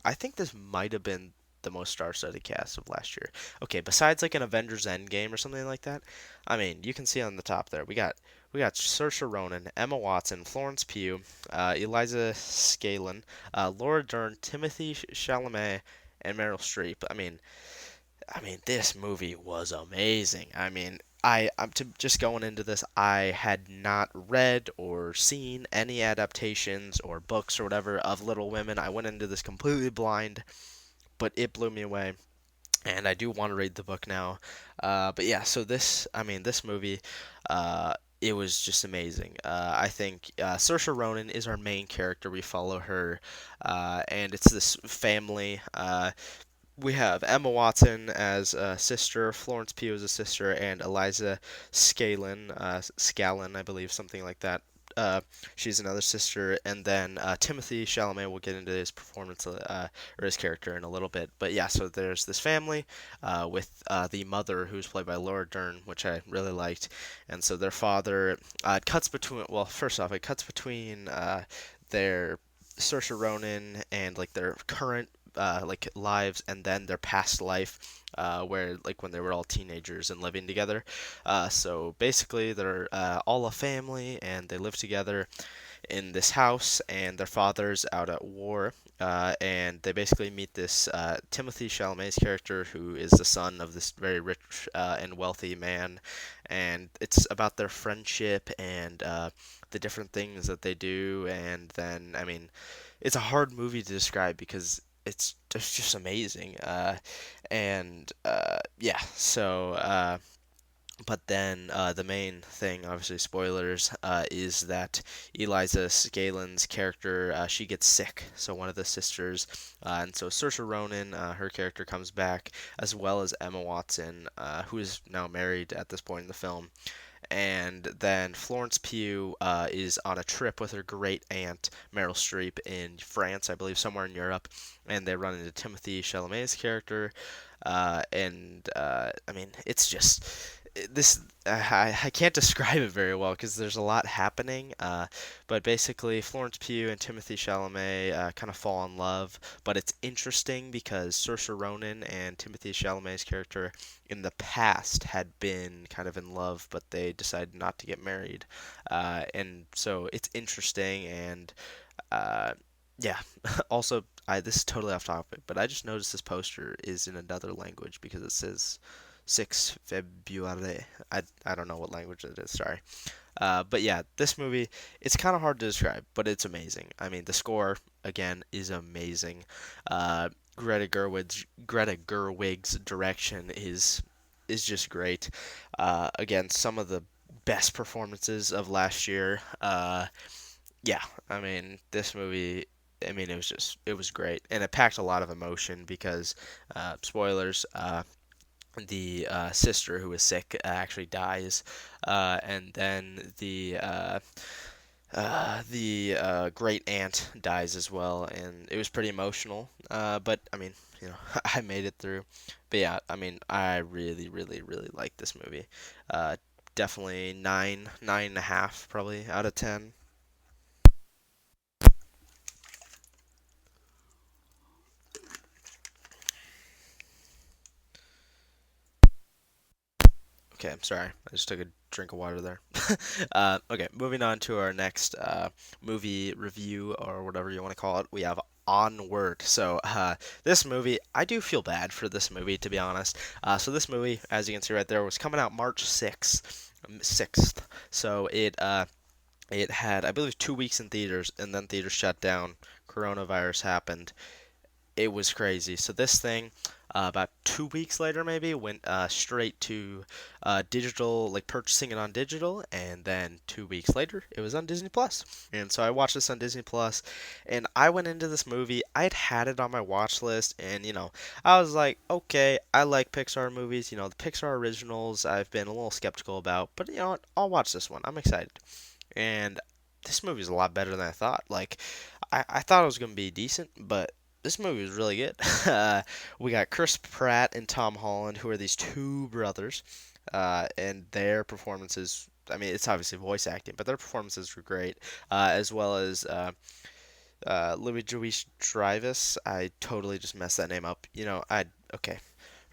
I think this might have been the most star-studded cast of last year. Okay, besides like an Avengers Endgame or something like that, I mean, you can see on the top there, we got Saoirse Ronan, Emma Watson, Florence Pugh, Eliza Scanlen, Laura Dern, Timothy Chalamet, and Meryl Streep. I mean, this movie was amazing. I'm just going into this. I had not read or seen any adaptations or books or whatever of Little Women. I went into this completely blind, but it blew me away. And I do want to read the book now. But yeah, so this movie, it was just amazing. I think Saoirse Ronan is our main character. We follow her, and it's this family. We have Emma Watson as a sister, Florence Pugh as a sister, and Eliza Scallon, I believe, something like that. Uh, she's another sister, and then Timothy Chalamet. We'll get into his performance or his character in a little bit. But yeah, so there's this family with the mother who's played by Laura Dern, which I really liked, and so their father. It cuts between. Well, first off, it cuts between their Saoirse Ronan and like their current like lives and then their past life where like when they were all teenagers and living together. So basically they're all a family and they live together in this house, and their father's out at war. And they basically meet this Timothy Chalamet's character, who is the son of this very rich and wealthy man, and it's about their friendship and the different things that they do. And then, I mean, it's a hard movie to describe because it's just amazing. And yeah, so but then the main thing, obviously spoilers, is that Eliza Scalen's character, she gets sick. So one of the sisters, and so Saoirse Ronan, her character comes back, as well as Emma Watson, who is now married at this point in the film. And then Florence Pugh is on a trip with her great aunt Meryl Streep in France, I believe, somewhere in Europe, and they run into Timothy Chalamet's character, and I mean, it's just this. I can't describe it very well because there's a lot happening. But basically, Florence Pugh and Timothy Chalamet kind of fall in love. But it's interesting because Saoirse Ronan and Timothy Chalamet's character in the past had been kind of in love, but they decided not to get married. And so it's interesting and uh, yeah. Also, this is totally off topic, but I just noticed this poster is in another language because it says 6 February. I don't know what language it is, sorry. But yeah, this movie, it's kind of hard to describe, but it's amazing. I mean, the score, again, is amazing. Greta Gerwig's direction is just great. Again, some of the best performances of last year. Yeah, I mean, this movie, I mean, it was great. And it packed a lot of emotion because, spoilers, the sister who was sick actually dies. And then the great aunt dies as well. And it was pretty emotional. But, I mean, I made it through. But yeah, I mean, I really, really, really like this movie. Definitely 9.5 probably out of 10. Okay, I'm sorry. I just took a drink of water there. Okay, moving on to our next movie review or whatever you want to call it. We have Onward. So, this movie, I do feel bad for this movie, to be honest. So, this movie, as you can see right there, was coming out March 6th. 6th. So, it had, I believe, 2 weeks in theaters, and then theaters shut down. Coronavirus happened. It was crazy. So this thing, about 2 weeks later, maybe went straight to digital, like purchasing it on digital, and then 2 weeks later, it was on Disney Plus. And so I watched this on Disney Plus, and I went into this movie. I had it on my watch list, and I was like, okay, I like Pixar movies. The Pixar originals, I've been a little skeptical about, but what, I'll watch this one. I'm excited, and this movie is a lot better than I thought. Like, I thought it was gonna be decent, but this movie was really good. We got Chris Pratt and Tom Holland, who are these two brothers, and their performances. I mean, it's obviously voice acting, but their performances were great, as well as Louis Joyce Dreyfus. I totally just messed that name up. Okay.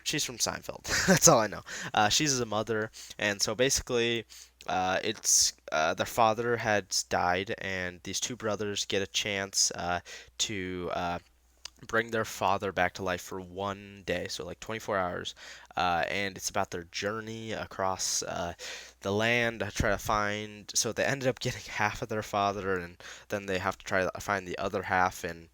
She's from Seinfeld. That's all I know. She's a mother, and so basically, it's their father had died, and these two brothers get a chance to bring their father back to life for one day, so like 24 hours. And it's about their journey across the land to try to find. So they ended up getting half of their father, and then they have to try to find the other half, and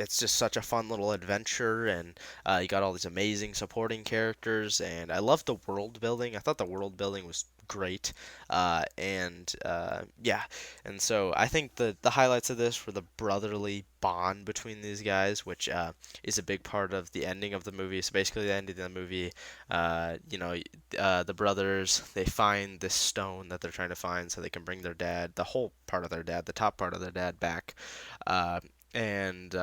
it's just such a fun little adventure, and you got all these amazing supporting characters, and I love the world building. I thought the world building was great, and yeah, and so I think the highlights of this were the brotherly bond between these guys, which is a big part of the ending of the movie. So basically, the ending of the movie, the brothers, they find this stone that they're trying to find so they can bring their dad, the whole part of their dad, the top part of their dad back. Uh, and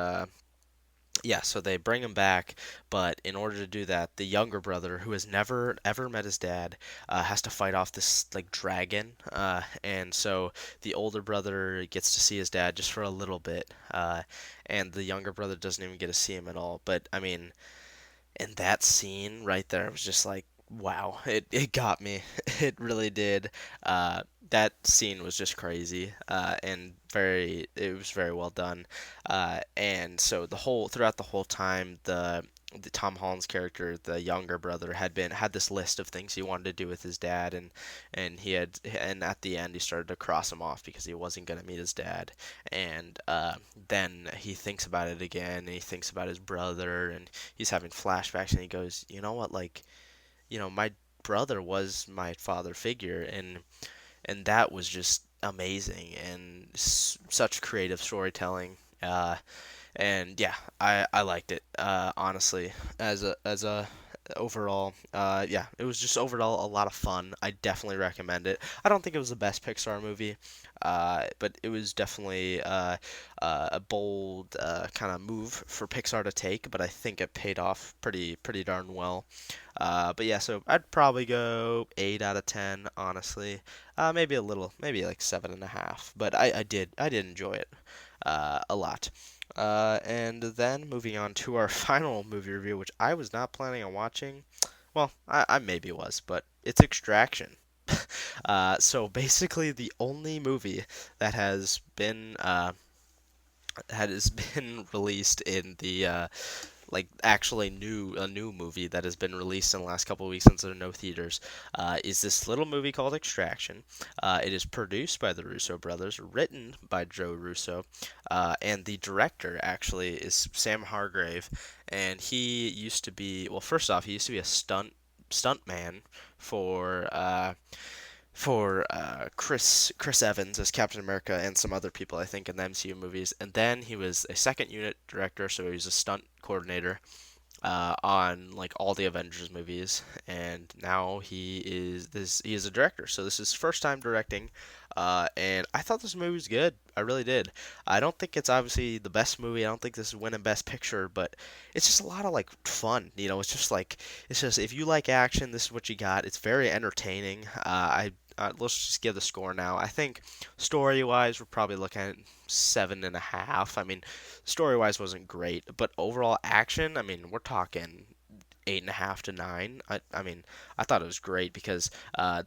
Yeah, so they bring him back, but in order to do that, the younger brother, who has never ever met his dad, has to fight off this like dragon. And so the older brother gets to see his dad just for a little bit, and the younger brother doesn't even get to see him at all. But I mean, and that scene right there was just like, wow, it got me. It really did. That scene was just crazy, and it was very well done. And so throughout the whole time, the Tom Holland's character, the younger brother, had this list of things he wanted to do with his dad, and at the end he started to cross him off because he wasn't gonna meet his dad, and then he thinks about it again, and he thinks about his brother, and he's having flashbacks, and he goes, you know what, like, my brother was my father figure, and that was just amazing, and such creative storytelling. And yeah, I liked it, honestly, as a overall, yeah, it was just overall a lot of fun. I definitely recommend it. I don't think it was the best Pixar movie, but it was definitely a bold kind of move for Pixar to take, but I think it paid off pretty darn well. But yeah, so I'd probably go 8 out of 10, honestly. Maybe a little, maybe like 7.5. But I did enjoy it a lot. And then moving on to our final movie review, which I was not planning on watching. Well, I maybe was, but it's Extraction. So basically, the only movie that has been released in the like actually a new movie that has been released in the last couple of weeks since there are no theaters, is this little movie called Extraction. It is produced by the Russo brothers, written by Joe Russo, and the director actually is Sam Hargrave, and he used to be, well, first off, he used to be a stuntman for Chris Evans as Captain America and some other people, I think, in the MCU movies. And then he was a second unit director, so he was a stunt coordinator on like all the Avengers movies, and now he is a director. So this is his first time directing, and I thought this movie was good. I really did. I don't think it's obviously the best movie. I don't think this is winning Best Picture, but it's just a lot of like fun. It's just if you like action, this is what you got. It's very entertaining. Let's just give the score now. I think story wise, we're probably looking at 7.5. I mean, story wise wasn't great, but overall action, I mean, we're talking 8.5 to 9. I mean, I thought it was great because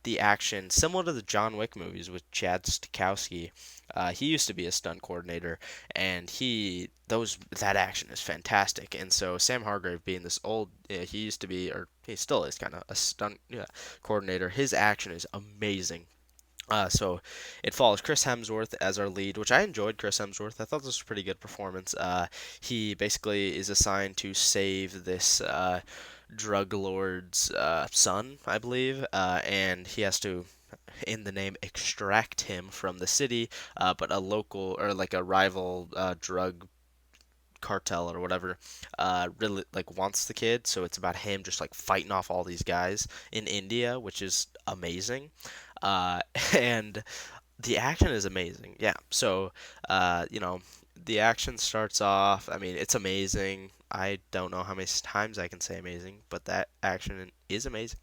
the action, similar to the John Wick movies with Chad Stokowski, he used to be a stunt coordinator, and that action is fantastic. And so Sam Hargrave, being this old, he used to be, or he still is, kind of a stunt coordinator. His action is amazing. So it follows Chris Hemsworth as our lead, which I enjoyed Chris Hemsworth. I thought this was a pretty good performance. He basically is assigned to save this drug lord's son, I believe, and he has to, in the name, extract him from the city, but a local or like a rival drug cartel or whatever really like wants the kid, so it's about him just like fighting off all these guys in India, which is amazing. uh, and the action is amazing. Yeah. So, the action starts off. I mean, it's amazing. I don't know how many times I can say amazing, but that action is amazing.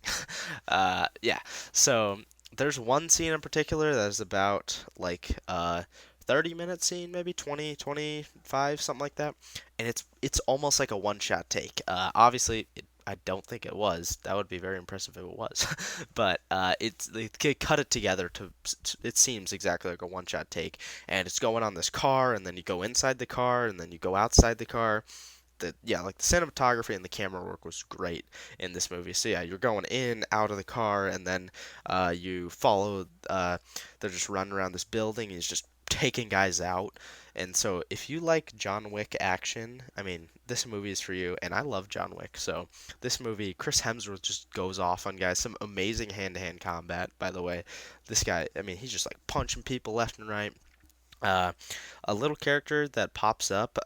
Yeah. So there's one scene in particular that is about like 30-minute scene, maybe 20, 25, something like that. And it's almost like a one-shot take. Obviously, I don't think it was. That would be very impressive if it was. But they cut it together it seems exactly like a one-shot take. And it's going on this car, and then you go inside the car, and then you go outside the car. Yeah, like the cinematography and the camera work was great in this movie. So yeah, you're going in, out of the car, and then you follow. They're just running around this building. And he's just taking guys out. And so if you like John Wick action, I mean, this movie is for you. And I love John Wick, so this movie, Chris Hemsworth just goes off on guys. Some amazing hand-to-hand combat, by the way. This guy, I mean, he's just like punching people left and right. Uh, a little character that pops up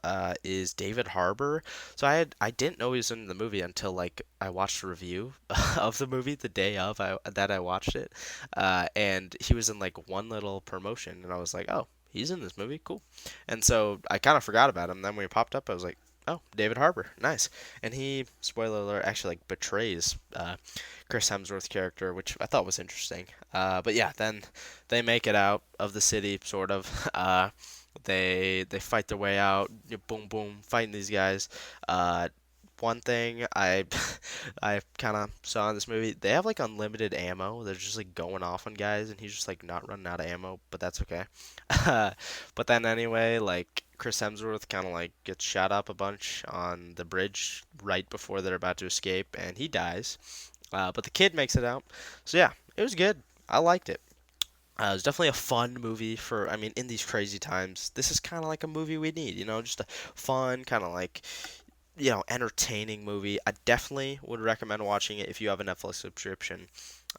is David Harbour. So I didn't know he was in the movie until like I watched a review of the movie the day of that I watched it, and he was in like one little promotion, and I was like, oh, he's in this movie, cool. And so I kind of forgot about him. Then when he popped up, I was like, oh, David Harbour, nice. And he, spoiler alert, actually like betrays Chris Hemsworth character, which I thought was interesting. But yeah, then they make it out of the city, sort of. They fight their way out. Boom, boom, fighting these guys. One thing I I kind of saw in this movie, they have like unlimited ammo. They're just like going off on guys, and he's just like not running out of ammo, but that's okay. But then anyway, like Chris Hemsworth kind of like gets shot up a bunch on the bridge right before they're about to escape, and he dies. But the kid makes it out. So yeah, it was good. I liked it. It was definitely a fun movie I mean, in these crazy times, this is kind of like a movie we need, just a fun, kind of like, entertaining movie. I definitely would recommend watching it if you have a Netflix subscription.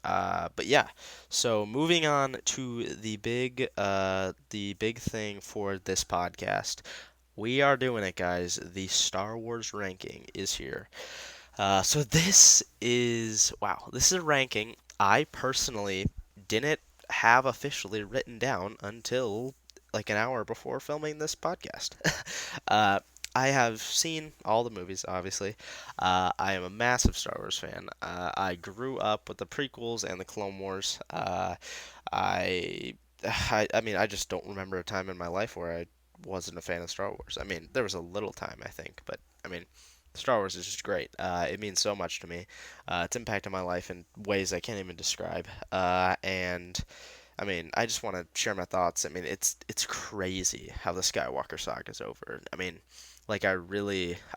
But yeah, so moving on to the big thing for this podcast. We are doing it, guys. The Star Wars ranking is here. So this is a ranking I personally didn't have officially written down until like an hour before filming this podcast. uh, I have seen all the movies, obviously. I am a massive Star Wars fan. I grew up with the prequels and the Clone Wars. I, I mean, I just don't remember a time in my life where I wasn't a fan of Star Wars. I mean, there was a little time, I think, but I mean, Star Wars is just great. It means so much to me. It's impacted my life in ways I can't even describe. And I mean, I just want to share my thoughts. I mean, it's crazy how the Skywalker saga is over. I mean, like I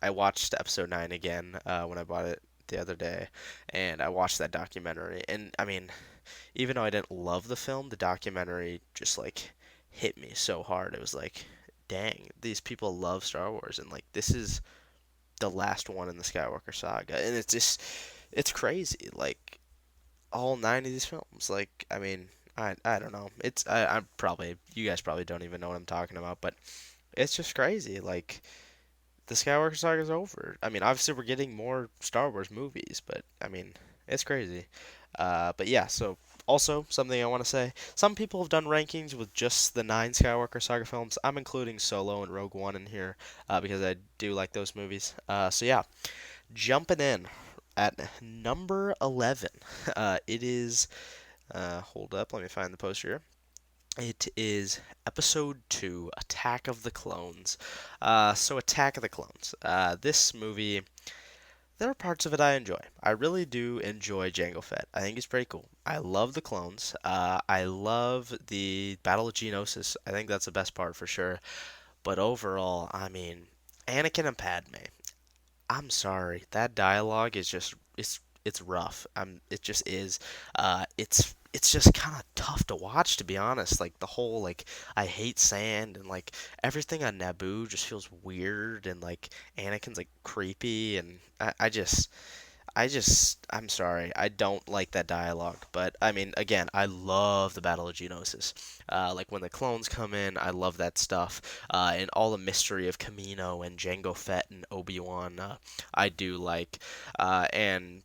watched Episode 9 again when I bought it the other day, and I watched that documentary. And I mean, even though I didn't love the film, the documentary just like hit me so hard. It was like, dang, these people love Star Wars, and like this is the last one in the Skywalker saga, and it's crazy. Like all nine of these films, like I mean, I don't know. I'm probably you guys probably don't even know what I'm talking about, but it's just crazy. Like the Skywalker saga is over. I mean, obviously we're getting more Star Wars movies, but I mean, it's crazy. But yeah, so also something I want to say. Some people have done rankings with just the nine Skywalker saga films. I'm including Solo and Rogue One in here because I do like those movies. So yeah, jumping in at number 11. It is. Hold up, let me find the poster here. It is Episode 2, Attack of the Clones. So Attack of the Clones. This movie, there are parts of it I enjoy. I really do enjoy Jango Fett. I think he's pretty cool. I love the clones. I love the Battle of Geonosis. I think that's the best part for sure. But overall, I mean, Anakin and Padme. I'm sorry, that dialogue is just it's rough. It just is. It's just kind of tough to watch, to be honest. Like the whole like I hate sand and like everything on Naboo just feels weird and like Anakin's like creepy and I'm sorry, I don't like that dialogue. But I mean, again, I love the Battle of Geonosis. Like when the clones come in, I love that stuff. And all the mystery of Kamino and Jango Fett and Obi-Wan, I do like. And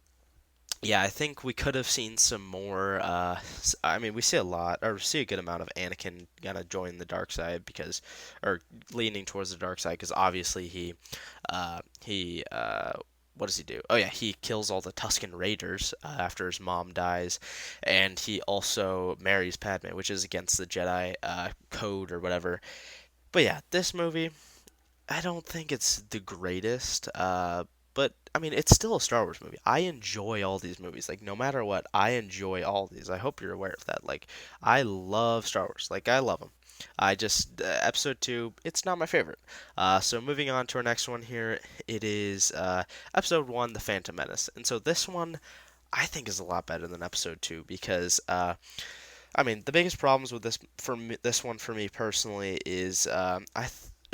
yeah, I think we could have seen some more. I mean, we see a lot, or see a good amount of Anakin gonna join the dark side or leaning towards the dark side, because obviously he what does he do? Oh yeah, he kills all the Tusken Raiders after his mom dies, and he also marries Padme, which is against the Jedi code or whatever. But yeah, this movie, I don't think it's the greatest, but I mean, it's still a Star Wars movie. I enjoy all these movies. Like, no matter what, I enjoy all these. I hope you're aware of that. Like, I love Star Wars. Like, I love them. I just, episode two, it's not my favorite. So, moving on to our next one here, it is episode one, The Phantom Menace. And so, this one, I think, is a lot better than episode two because, I mean, the biggest problems with this one for me personally is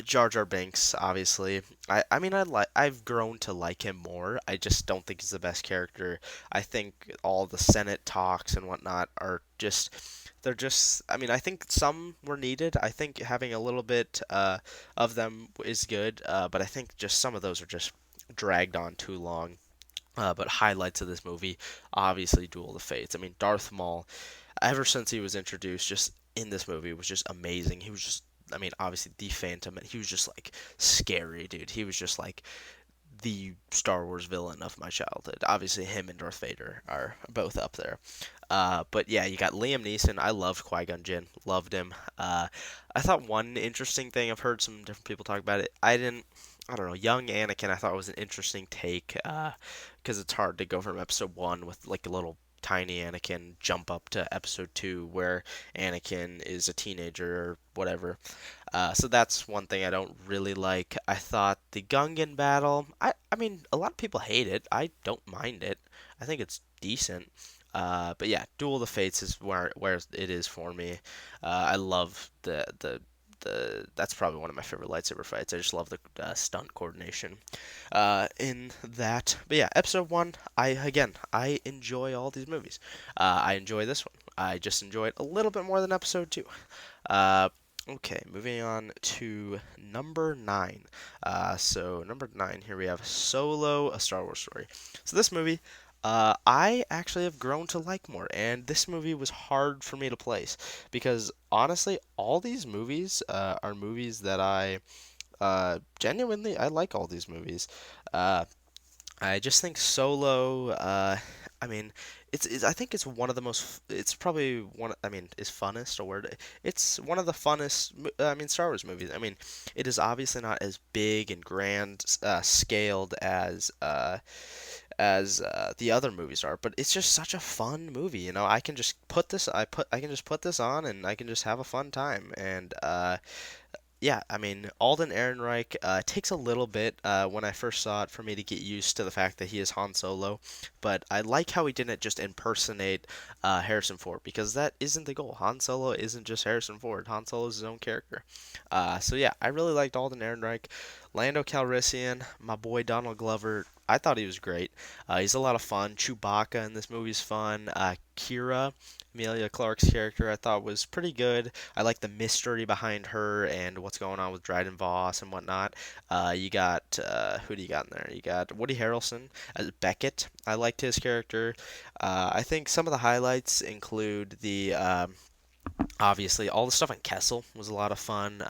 Jar Jar Binks. Obviously, I mean, I've grown to like him more. I just don't think he's the best character. I think all the Senate talks and whatnot are just they're just. I mean, I think some were needed. I think having a little bit of them is good, but I think just some of those are just dragged on too long. But highlights of this movie, obviously, Duel of the Fates. I mean, Darth Maul, ever since he was introduced, just in this movie, was just amazing. He was just, I mean, obviously the Phantom, and he was just like scary, dude. He was just like the Star Wars villain of my childhood. Obviously, him and Darth Vader are both up there. But yeah, you got Liam Neeson. I loved Qui-Gon Jinn. Loved him. I thought one interesting thing, I've heard some different people talk about it. I don't know, young Anakin, I thought was an interesting take because it's hard to go from episode one with like a little tiny Anakin jump up to episode two where Anakin is a teenager or whatever. So that's one thing I don't really like. I thought the Gungan battle, I mean, a lot of people hate it. I don't mind it. I think it's decent. But yeah, Duel of the Fates is where it is for me. I love the that's probably one of my favorite lightsaber fights. I just love the stunt coordination in that. But yeah, episode one. I enjoy all these movies. I enjoy this one. I just enjoy it a little bit more than episode two. Uh, okay, moving on to number nine. So number nine here we have Solo: A Star Wars Story. So this movie. I actually have grown to like more, and this movie was hard for me to place because honestly, all these movies are movies that I genuinely I like all these movies. Uh, I just think Solo. I mean, I think it's one of the most. It's probably one. I mean, is funnest a word? It's one of the funnest. I mean, Star Wars movies. I mean, it is obviously not as big and grand scaled as the other movies are, but it's just such a fun movie. You know, I can just put this. I can just put this on and I can just have a fun time. And yeah, I mean, Alden Ehrenreich takes a little bit when I first saw it for me to get used to the fact that he is Han Solo, but I like how he didn't just impersonate Harrison Ford because that isn't the goal. Han Solo isn't just Harrison Ford. Han Solo is his own character. So yeah, I really liked Alden Ehrenreich. Lando Calrissian, my boy Donald Glover. I thought he was great. He's a lot of fun. Chewbacca in this movie's fun. Kira, Emilia Clarke's character, I thought was pretty good. I like the mystery behind her and what's going on with Dryden Voss and whatnot. You got who do you got in there? You got Woody Harrelson as Beckett. I liked his character. I think some of the highlights include the obviously all the stuff on Kessel was a lot of fun.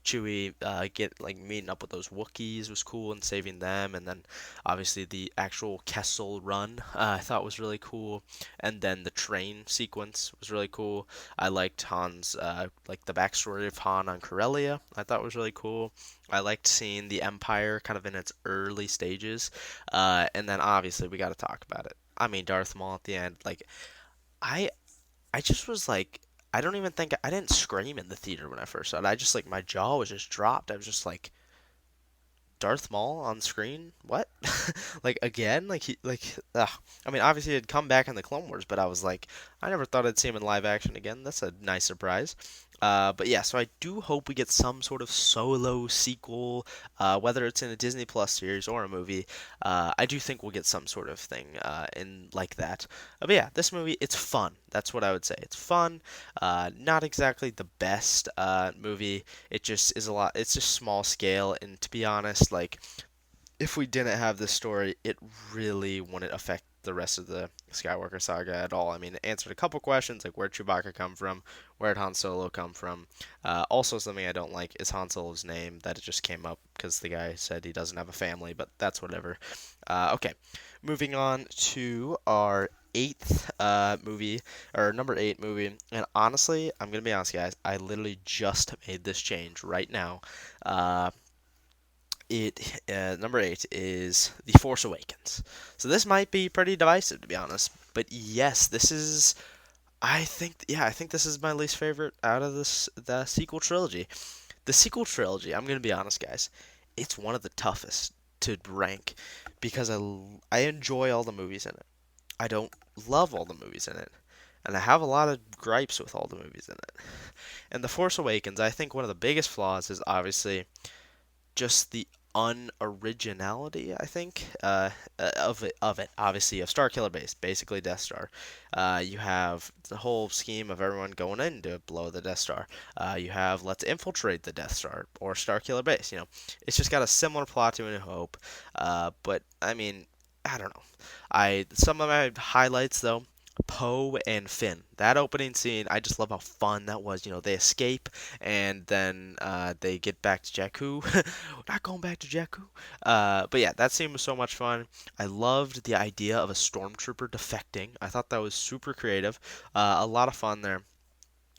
Chewie get like meeting up with those Wookiees was cool and saving them, and then obviously the actual Kessel run I thought was really cool, and then the train sequence was really cool. I liked Han's like the backstory of Han on Corellia. I thought was really cool. I liked seeing the Empire kind of in its early stages, and then obviously we got to talk about it. I mean Darth Maul at the end, like I I just was like, I don't even think I didn't scream in the theater when I first saw it. I just like my jaw was just dropped. I was just like, Darth Maul on screen? What? Like again? Like he like ugh. I mean, obviously he'd come back in the Clone Wars, but I was like, I never thought I'd see him in live action again. That's a nice surprise. But yeah, so I do hope we get some sort of solo sequel, whether it's in a Disney Plus series or a movie. I do think we'll get some sort of thing in like that. But yeah, this movie, it's fun. That's what I would say. It's fun. Not exactly the best movie. It just is a lot. It's just small scale, and to be honest, like if we didn't have this story, it really wouldn't affect the rest of the Skywalker saga at all. I mean, it answered a couple questions like where'd Chewbacca come from, where'd Han Solo come from. Also, something I don't like is Han Solo's name, that it just came up because the guy said he doesn't have a family, but that's whatever. Okay, moving on to our eighth movie, or number eight movie. And honestly, I'm gonna be honest, guys, I literally just made this change right now. Uh, it Number eight is The Force Awakens. So this might be pretty divisive, to be honest. But yes, this is. I think this is my least favorite out of the sequel trilogy. The sequel trilogy, I'm gonna be honest, guys, it's one of the toughest to rank because I enjoy all the movies in it. I don't love all the movies in it, and I have a lot of gripes with all the movies in it. And The Force Awakens, I think one of the biggest flaws is obviously just the unoriginality, I think, of it. Obviously, of Starkiller Base, basically Death Star. You have the whole scheme of everyone going in to blow the Death Star. You have let's infiltrate the Death Star or Starkiller Base. It's just got a similar plot to A New Hope. But I mean, I don't know. I Some of my highlights though. Poe and Finn. That opening scene, I just love how fun that was. They escape and then they get back to Jakku. We're not going back to Jakku. But yeah, that scene was so much fun. I loved the idea of a stormtrooper defecting. I thought that was super creative. A lot of fun there.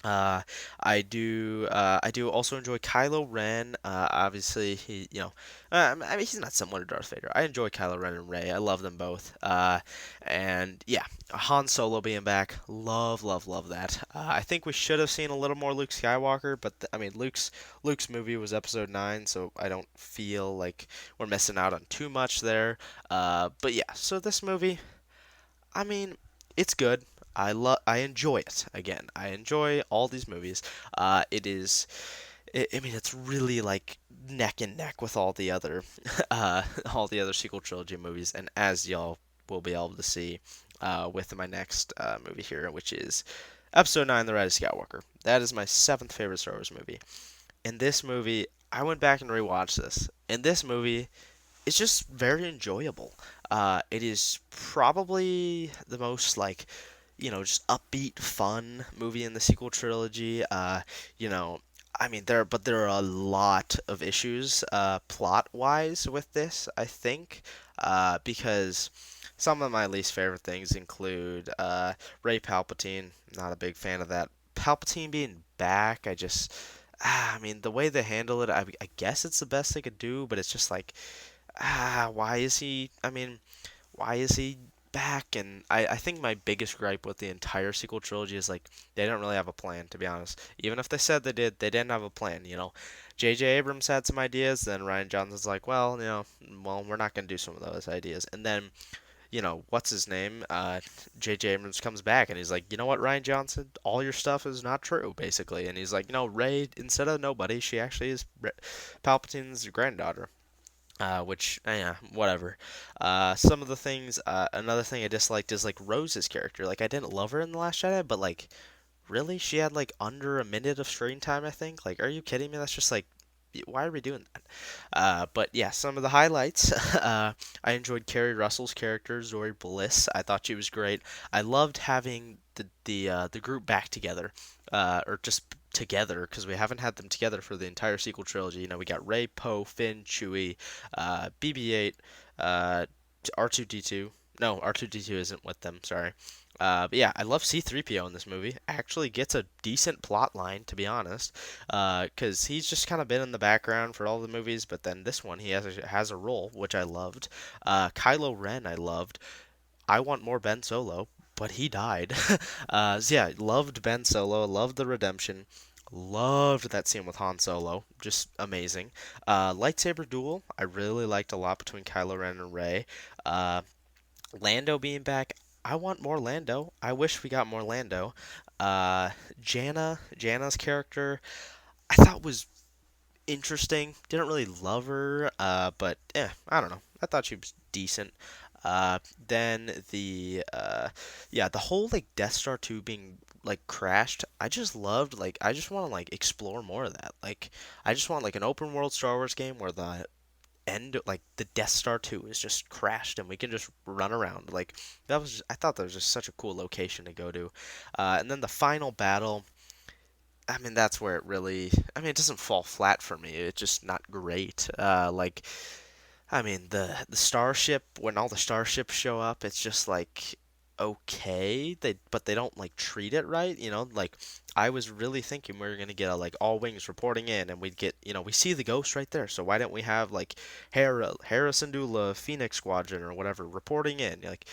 Uh, I do also enjoy Kylo Ren. Obviously, I mean, he's not similar to Darth Vader. I enjoy Kylo Ren and Rey. I love them both. And yeah, Han Solo being back, love, love, love that. I think we should have seen a little more Luke Skywalker, but I mean, Luke's movie was Episode 9, so I don't feel like we're missing out on too much there. But yeah, so this movie. I mean, it's good. I enjoy it. Again, I enjoy all these movies. It is. I mean, it's really like neck and neck with all the other sequel trilogy movies, and as y'all will be able to see, with my next movie here, which is Episode 9: The Rise of Skywalker. That is my seventh favorite Star Wars movie. In this movie, I went back and rewatched this. In this movie, it's just very enjoyable. It is probably the most like, just upbeat, fun movie in the sequel trilogy. You know, I mean, there are a lot of issues, plot wise with this. I think, because some of my least favorite things include Ray Palpatine. Not a big fan of that. Palpatine being back, I mean, the way they handle it, I guess it's the best they could do, but it's just like, why is he? I mean, why is he back? And I think my biggest gripe with the entire sequel trilogy is like they don't really have a plan, to be honest. Even if they said they did, they didn't have a plan. J.J. Abrams had some ideas, then Ryan Johnson's like, well, we're not gonna do some of those ideas, and then. What's his name? J.J. Abrams comes back and he's like, you know what, Ryan Johnson, all your stuff is not true, basically. And he's like, Rey, instead of nobody, she actually is Palpatine's granddaughter. Which, yeah, whatever. Some of the things, another thing I disliked is like Rose's character. Like, I didn't love her in The Last Jedi, but like, really? She had like under a minute of screen time, I think. Like, are you kidding me? That's just like, why are we doing that? But yeah, some of the highlights. I enjoyed Carrie Russell's character, Zori Bliss. I thought she was great. I loved having the group back together, or just together because we haven't had them together for the entire sequel trilogy. We got Rey, Poe, Finn, Chewie, BB-8, uh, R2D2. No, R2D2 isn't with them. Sorry. But yeah, I love C-3PO in this movie. Actually gets a decent plot line, to be honest, because he's just kind of been in the background for all the movies, but then this one he has a role, which I loved. Kylo Ren, I loved. I want more Ben Solo, but he died. So yeah, loved Ben Solo, loved the redemption, loved that scene with Han Solo, just amazing. Lightsaber duel, I really liked a lot between Kylo Ren and Rey. Uh, Lando being back, I want more Lando. I wish we got more Lando. Uh, Jana's character, I thought was interesting. Didn't really love her, but I don't know. I thought she was decent. Then the whole like Death Star 2 being like crashed, I just loved. Like, I just want to like explore more of that. Like, I just want like an open world Star Wars game where the end, like the Death Star 2 is just crashed and we can just run around. Like that was just, I thought that was just such a cool location to go to. And then the final battle, I mean, that's where it really, I mean, it doesn't fall flat for me. It's just not great. Like, I mean, the starship, when all the starships show up, it's just like okay. But they don't like treat it right, you know? Like I was really thinking we were gonna get a like all wings reporting in, and we'd get, you know, we see the ghost right there. So why didn't we have like Hera Syndulla Phoenix Squadron or whatever reporting in? Like,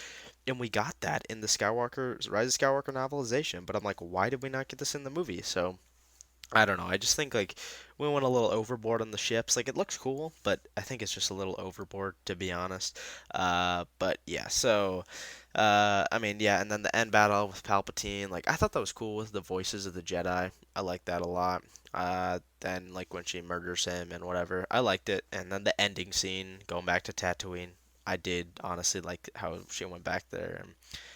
and we got that in the Skywalker Rise of Skywalker novelization. But I'm like, why did we not get this in the movie? So I don't know. I just think like we went a little overboard on the ships. Like it looks cool, but I think it's just a little overboard to be honest. But yeah, so I mean, yeah, and then the end battle with Palpatine. Like I thought that was cool with the voices of the Jedi. I like that a lot. Then like when she murders him and whatever, I liked it. And then the ending scene going back to Tatooine. I did honestly like how she went back there and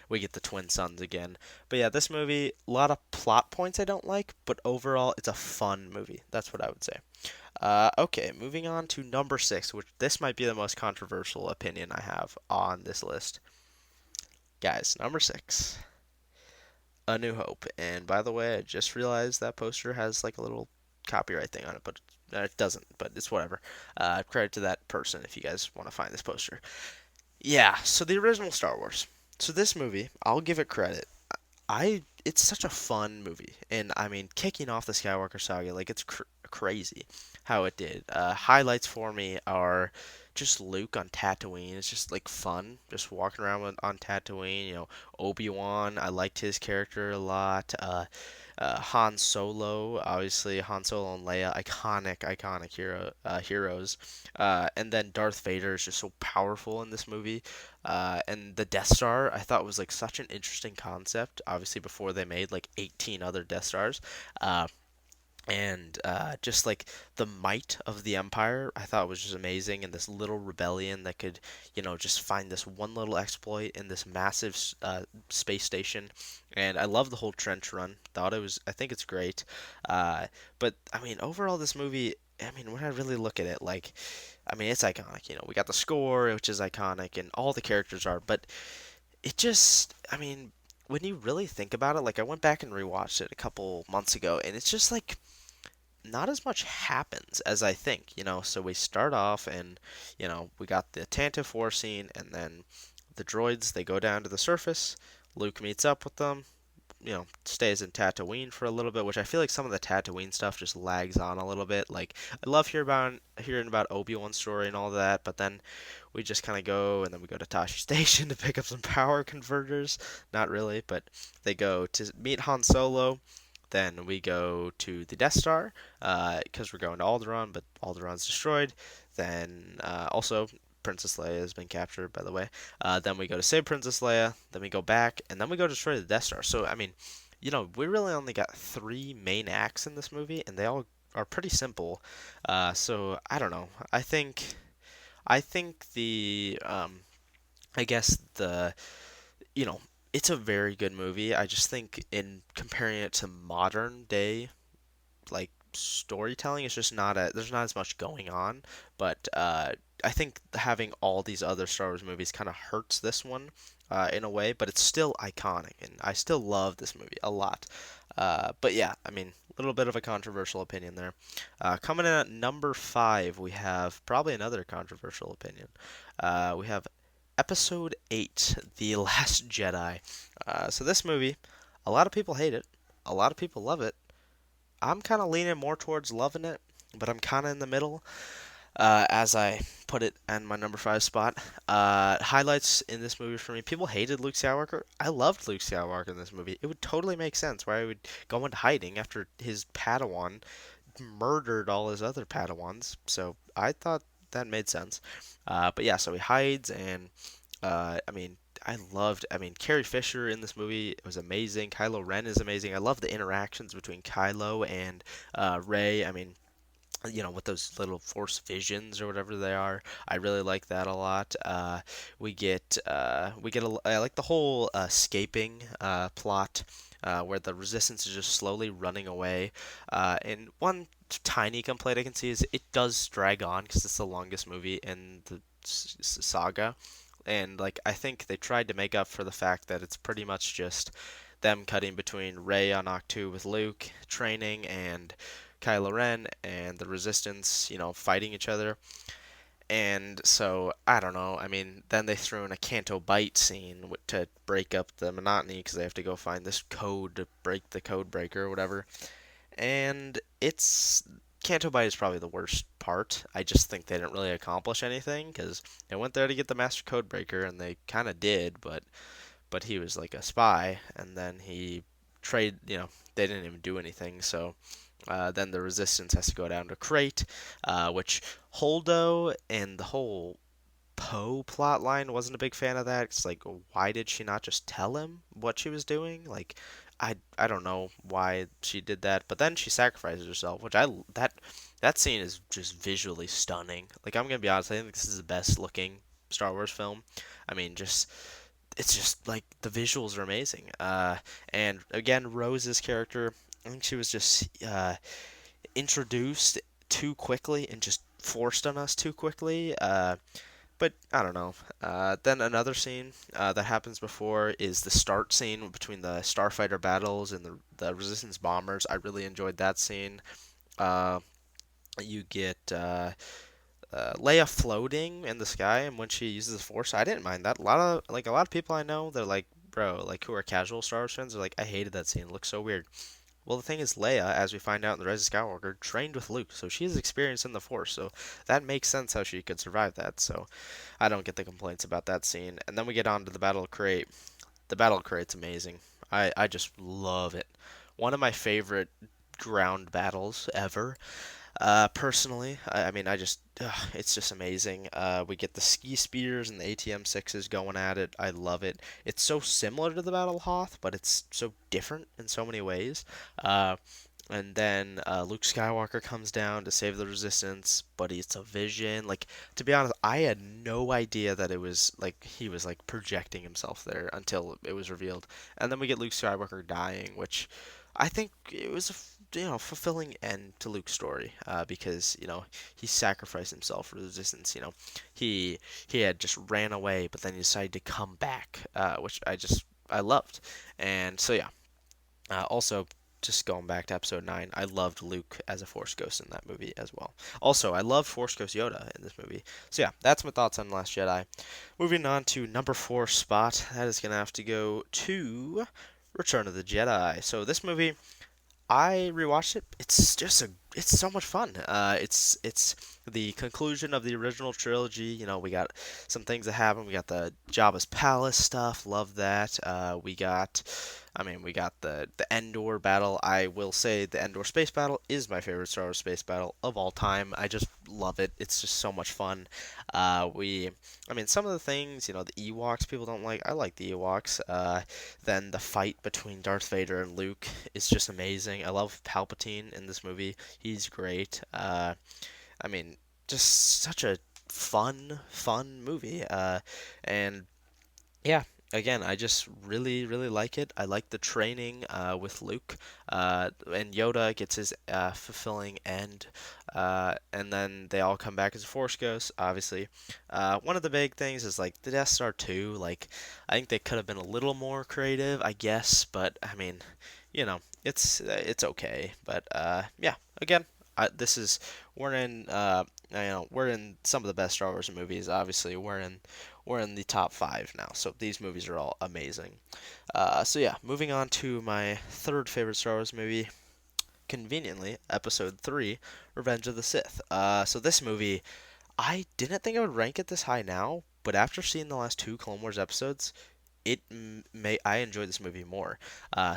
we get the twin sons again. But yeah, this movie, a lot of plot points I don't like, but overall, it's a fun movie. That's what I would say. Okay, moving on to number six, which this might be the most controversial opinion I have on this list. Guys, number six, A New Hope. And by the way, I just realized that poster has like a little copyright thing on it, but it doesn't, but it's whatever. Credit to that person if you guys want to find this poster. Yeah, so the original Star Wars. So this movie, I'll give it credit. It's such a fun movie, and I mean, kicking off the Skywalker saga, like it's crazy how it did. Highlights for me are just Luke on Tatooine. It's just like fun, just walking around on Tatooine. You know, Obi-Wan. I liked his character a lot. Han Solo, obviously Han Solo and Leia, iconic heroes. And then Darth Vader is just so powerful in this movie. And the Death Star, I thought was like such an interesting concept. Obviously, before they made like 18 other Death Stars, uh, and just like the might of the Empire, I thought was just amazing. And this little rebellion that could, you know, just find this one little exploit in this massive space station. And I love the whole trench run. I think it's great. But I mean, overall, this movie. I mean, when I really look at it, like, I mean, it's iconic. You know, we got the score, which is iconic, and all the characters are. But it just, I mean, when you really think about it, like, I went back and rewatched it a couple months ago, and it's just like not as much happens as I think, you know. So we start off and, you know, we got the Tantive 4 scene, and then the droids, they go down to the surface. Luke meets up with them, you know, stays in Tatooine for a little bit, which I feel like some of the Tatooine stuff just lags on a little bit. Like, I love hearing about Obi-Wan's story and all that, but then we just kind of go, and then we go to Tashi Station to pick up some power converters. Not really, but they go to meet Han Solo. Then we go to the Death Star because we're going to Alderaan, but Alderaan's destroyed. Then also Princess Leia has been captured, by the way. Then we go to save Princess Leia. Then we go back, and then we go destroy the Death Star. So I mean, you know, we really only got three main acts in this movie, and they all are pretty simple. So I don't know. I think I guess you know, it's a very good movie. I just think in comparing it to modern day like storytelling, it's just not there's not as much going on. But I think having all these other Star Wars movies kind of hurts this one in a way, but it's still iconic, and I still love this movie a lot. But yeah, I mean, a little bit of a controversial opinion there. Coming in at number five, we have probably another controversial opinion. We have Episode 8, The Last Jedi. So this movie, a lot of people hate it, a lot of people love it. I'm kind of leaning more towards loving it, but I'm kind of in the middle. As I put it in my number five spot. Highlights in this movie for me: people hated Luke Skywalker. I loved Luke Skywalker in this movie. It would totally make sense why he would go into hiding after his Padawan murdered all his other Padawans. So I thought that made sense. But yeah, so he hides, and I mean, I mean, Carrie Fisher in this movie was amazing. Kylo Ren is amazing. I love the interactions between Kylo and Rey. I mean, with those little force visions or whatever they are. I really like that a lot. I like the whole escaping plot. Where the resistance is just slowly running away. And one tiny complaint I can see is it does drag on because it's the longest movie in the saga. And like I think they tried to make up for the fact that it's pretty much just them cutting between Rey on Octu with Luke training and Kylo Ren and the Resistance, fighting each other. And so I don't know. I mean, then they threw in a Canto Bite scene to break up the monotony because they have to go find this code to break the code breaker or whatever. And it's Canto Bite is probably the worst part. I just think they didn't really accomplish anything because they went there to get the Master Code Breaker and they kind of did, but he was like a spy, and then he trade. They didn't even do anything. So then the Resistance has to go down to Crate, which Holdo and the whole Poe plot line wasn't a big fan of that. It's like, why did she not just tell him what she was doing? Like, I don't know why she did that, but then she sacrifices herself, which that scene is just visually stunning. Like, I'm gonna be honest, I think this is the best looking Star Wars film. I mean, it's just like the visuals are amazing. And again, Rose's character, I think she was just introduced too quickly and just forced on us too quickly. But I don't know. Then another scene that happens before is the start scene between the starfighter battles and the Resistance bombers. I really enjoyed that scene. Uh, you get Leia floating in the sky, and when she uses the Force, I didn't mind that. A lot of people I know, they're like, bro, like who are casual Star Wars fans, are like, I hated that scene. It looks so weird. Well, the thing is, Leia, as we find out in The Rise of Skywalker, trained with Luke, so she has experience in the Force, so that makes sense how she could survive that. So I don't get the complaints about that scene. And then we get on to the Battle of Crate. The Battle of Crate's amazing. I just love it. One of my favorite ground battles ever. Personally, I mean, it's just amazing. We get the ski spears and the ATM sixes going at it. I love it. It's so similar to the Battle of Hoth, but it's so different in so many ways. Uh, and then Luke Skywalker comes down to save the Resistance, but it's a vision. Like, to be honest, I had no idea that it was like he was like projecting himself there until it was revealed. And then we get Luke Skywalker dying, which I think it was a fulfilling end to Luke's story because he sacrificed himself for the Resistance. He had just ran away, but then he decided to come back, which I loved. And so yeah, also, just going back to episode 9, I loved Luke as a Force Ghost in that movie as well. Also, I love Force Ghost Yoda in this movie. So, yeah, that's my thoughts on Last Jedi. Moving on to number 4 spot, that is going to have to go to Return of the Jedi. So, this movie, I rewatched it. It's so much fun. It's the conclusion of the original trilogy. We got some things that happen. We got the Jabba's palace stuff. Love that. We got the Endor battle. I will say the Endor space battle is my favorite Star Wars space battle of all time. I just love it. It's just so much fun. Some of the things, the Ewoks people don't like. I like the Ewoks. Then the fight between Darth Vader and Luke is just amazing. I love Palpatine in this movie. He's great. I mean, just such a fun movie. And yeah, again, I just really, really like it. I like the training with Luke, and Yoda gets his fulfilling end, and then they all come back as Force Ghosts. Obviously, one of the big things is like the Death Star 2. Like, I think they could have been a little more creative, I guess, but I mean, it's okay. But yeah, again, this is we're in some of the best Star Wars movies. Obviously, we're in the top 5 now, so these movies are all amazing. So yeah, moving on to my third favorite Star Wars movie, conveniently, Episode 3, Revenge of the Sith. So this movie, I didn't think I would rank it this high now, but after seeing the last 2 Clone Wars episodes, I enjoy this movie more.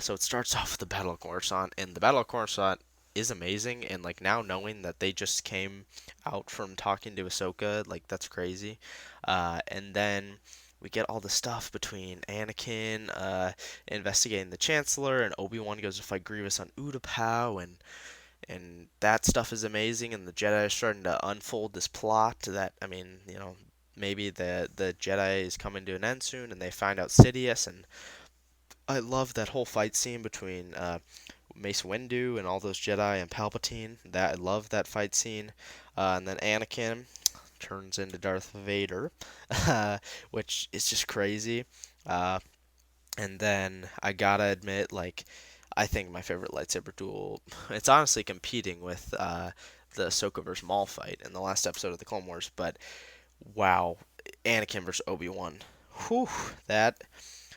So it starts off with the Battle of Coruscant, and the Battle of Coruscant is amazing. And like now knowing that they just came out from talking to Ahsoka, like that's crazy. And then we get all the stuff between Anakin investigating the Chancellor, and Obi-Wan goes to fight Grievous on Utapau, and and that stuff is amazing. And the Jedi are starting to unfold this plot that, I mean, maybe the Jedi is coming to an end soon, and they find out Sidious. And I love that whole fight scene between Mace Windu and all those Jedi and Palpatine. That I love that fight scene. And then Anakin turns into Darth Vader, which is just crazy. Uh, and then I gotta admit, like, I think my favorite lightsaber duel, it's honestly competing with the Ahsoka versus Maul fight in the last episode of the Clone Wars. But wow, Anakin versus Obi-Wan. Whew, that,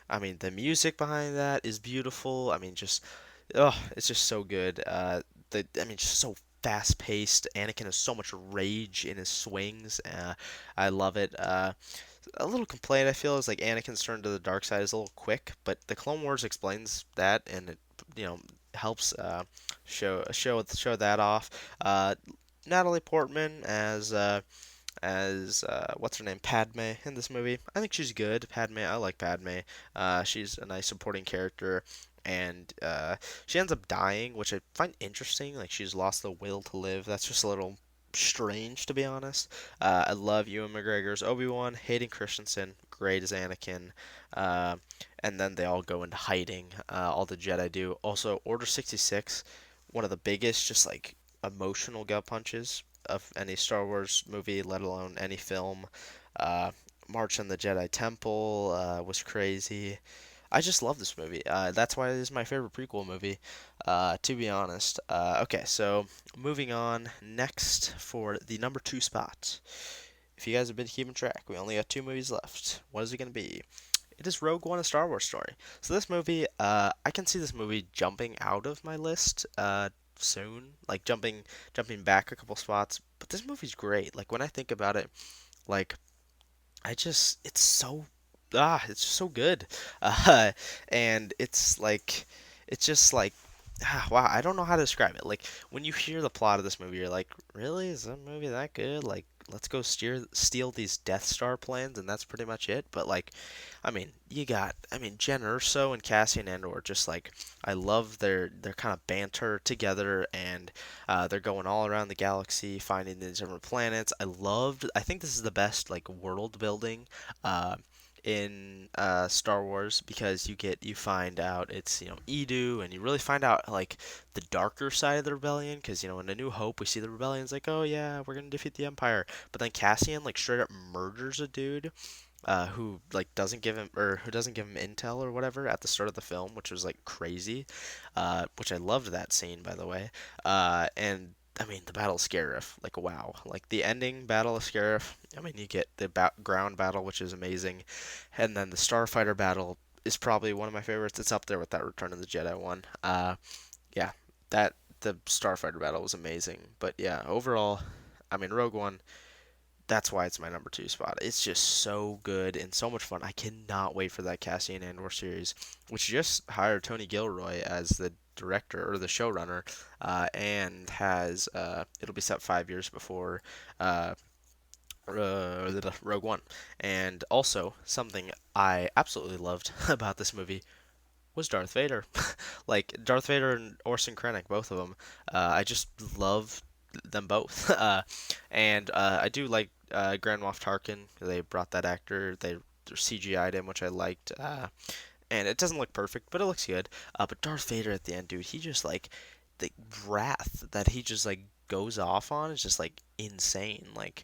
I mean, the music behind that is beautiful. I mean, just, oh, it's just so good. I mean, just so fast paced. Anakin has so much rage in his swings. I love it. A little complaint I feel is like Anakin's turn to the dark side is a little quick, but the Clone Wars explains that, and it you know helps show that off. Natalie Portman as what's her name, Padme, in this movie. I think she's good. Padme, I like Padme. She's a nice supporting character, and she ends up dying, which I find interesting. Like, she's lost the will to live. That's just a little strange, to be honest. I love Ewan McGregor's Obi-Wan, Hayden Christensen, great as Anakin. Uh, and then they all go into hiding. All the Jedi do. Also, Order 66, one of the biggest, just like emotional gut punches of any Star Wars movie, let alone any film. Uh, March on the Jedi Temple was crazy. I just love this movie. That's why it is my favorite prequel movie, to be honest. Okay, so moving on. Next for the number two spot. If you guys have been keeping track, we only got two movies left. What is it going to be? It is Rogue One: A Star Wars Story. So this movie, I can see this movie jumping out of my list soon, like jumping back a couple spots. But this movie's great. Like, when I think about it, like, it's so it's just so good. Uh, and it's just like wow, I don't know how to describe it. Like, when you hear the plot of this movie, you're like, really? Is that movie that good? Like, let's go steal these Death Star plans, and that's pretty much it. But like, I mean, Jen Erso and Cassian Andor, just like, I love their kind of banter together, and they're going all around the galaxy finding these different planets. I think this is the best like world building. Uh, in Star Wars, because you find out it's Edu, and you really find out like the darker side of the rebellion, because in A New Hope we see the rebellion's like, oh yeah, we're gonna defeat the Empire, but then Cassian like straight up murders a dude who like doesn't give him intel or whatever at the start of the film, which was like crazy. Which I loved that scene, by the way. And I mean, the Battle of Scarif, like, wow, like the ending Battle of Scarif. I mean, you get the ground battle, which is amazing, and then the Starfighter battle is probably one of my favorites. It's up there with that Return of the Jedi one. Yeah, that the Starfighter battle was amazing. But yeah, overall, I mean, Rogue One, that's why it's my number two spot. It's just so good and so much fun. I cannot wait for that Cassian Andor series, which just hired Tony Gilroy as the director or the showrunner, and has it'll be set 5 years before uh, Rogue One. And also, something I absolutely loved about this movie was Darth Vader. Like, Darth Vader and Orson Krennic, both of them. I just love them both. And I do like Grand Moff Tarkin. They brought that actor. They CGI'd him, which I liked. And it doesn't look perfect, but it looks good. But Darth Vader at the end, dude, he just like the wrath that he just like goes off on is just like insane. Like,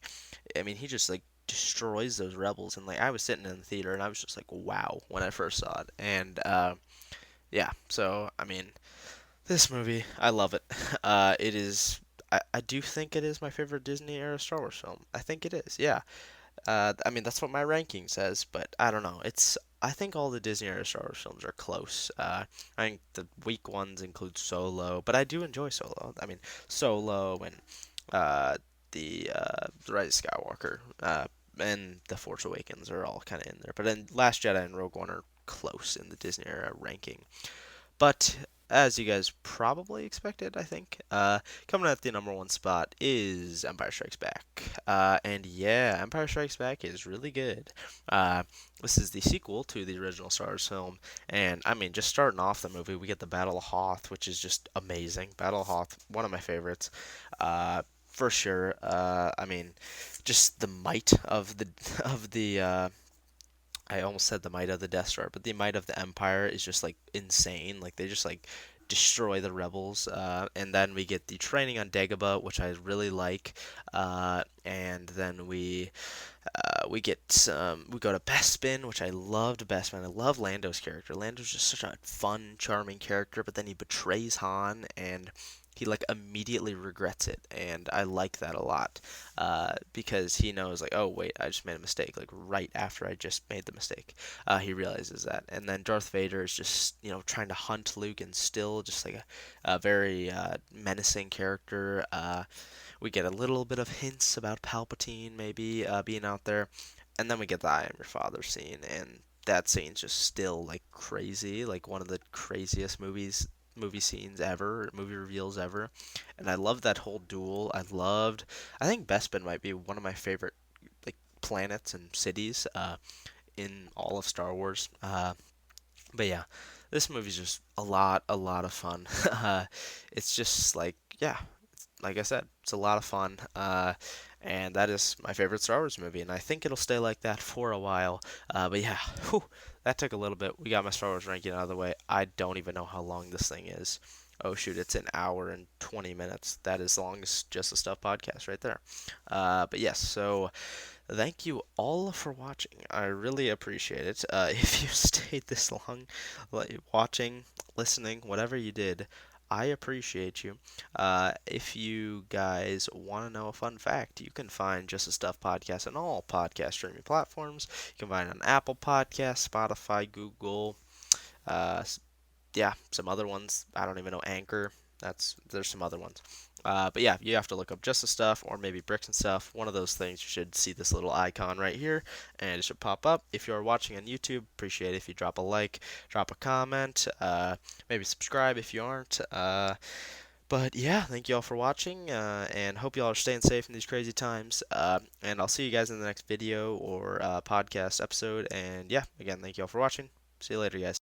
I mean, he just like destroys those rebels, and like I was sitting in the theater and I was just like, wow, when I first saw it. And yeah, so I mean, this movie, I love it. It is. I do think it is my favorite Disney era Star Wars film. I think it is. Yeah. I mean, that's what my ranking says, but I don't know. I think all the Disney era Star Wars films are close. I think the weak ones include Solo, but I do enjoy Solo. I mean, Solo and uh, the Rise of Skywalker and the Force Awakens are all kind of in there. But then Last Jedi and Rogue One are close in the Disney era ranking. But as you guys probably expected, I think, coming at the number one spot is Empire Strikes Back. And yeah, Empire Strikes Back is really good. Uh, this is the sequel to the original Star Wars film, and I mean, just starting off the movie, we get the Battle of Hoth, which is just amazing. Battle of Hoth, one of my favorites, for sure. I mean, just the might of the of the I almost said the might of the Death Star, but the might of the Empire is just like insane. Like they just like destroy the rebels, and then we get the training on Dagobah, which I really like, and then we go to Bespin, which I loved Bespin. I love Lando's character. Lando's just such a fun, charming character, but then he betrays Han and he like immediately regrets it, and I like that a lot because he knows like, oh wait, I just made a mistake. Like right after I just made the mistake, he realizes that, and then Darth Vader is just trying to hunt Luke and still just like a very menacing character. We get a little bit of hints about Palpatine maybe being out there, and then we get the "I am your father" scene, and that scene's just still like crazy, like one of the craziest movie scenes ever, movie reveals ever. And I love that whole duel. I think Bespin might be one of my favorite like planets and cities in all of Star Wars. But yeah, this movie's just a lot of fun. It's just like, yeah, like I said, it's a lot of fun. And that is my favorite Star Wars movie, and I think it'll stay like that for a while. But yeah, whew, that took a little bit. We got my Star Wars ranking out of the way. I don't even know how long this thing is. Oh shoot, it's an hour and 20 minutes. That is long as Just the Stuff podcast right there. But yes, so thank you all for watching. I really appreciate it. If you stayed this long, like, watching, listening, whatever you did, I appreciate you. If you guys want to know a fun fact, you can find Just the Stuff podcast on all podcast streaming platforms. You can find it on Apple Podcasts, Spotify, Google, uh, yeah, some other ones. I don't even know Anchor. There's some other ones. But yeah, you have to look up Just the Stuff or maybe BricksNStuff. One of those things. You should see this little icon right here, and it should pop up. If you are watching on YouTube, appreciate it if you drop a like, drop a comment, maybe subscribe if you aren't. But yeah, thank you all for watching, and hope you all are staying safe in these crazy times. And I'll see you guys in the next video or podcast episode. And yeah, again, thank you all for watching. See you later, guys.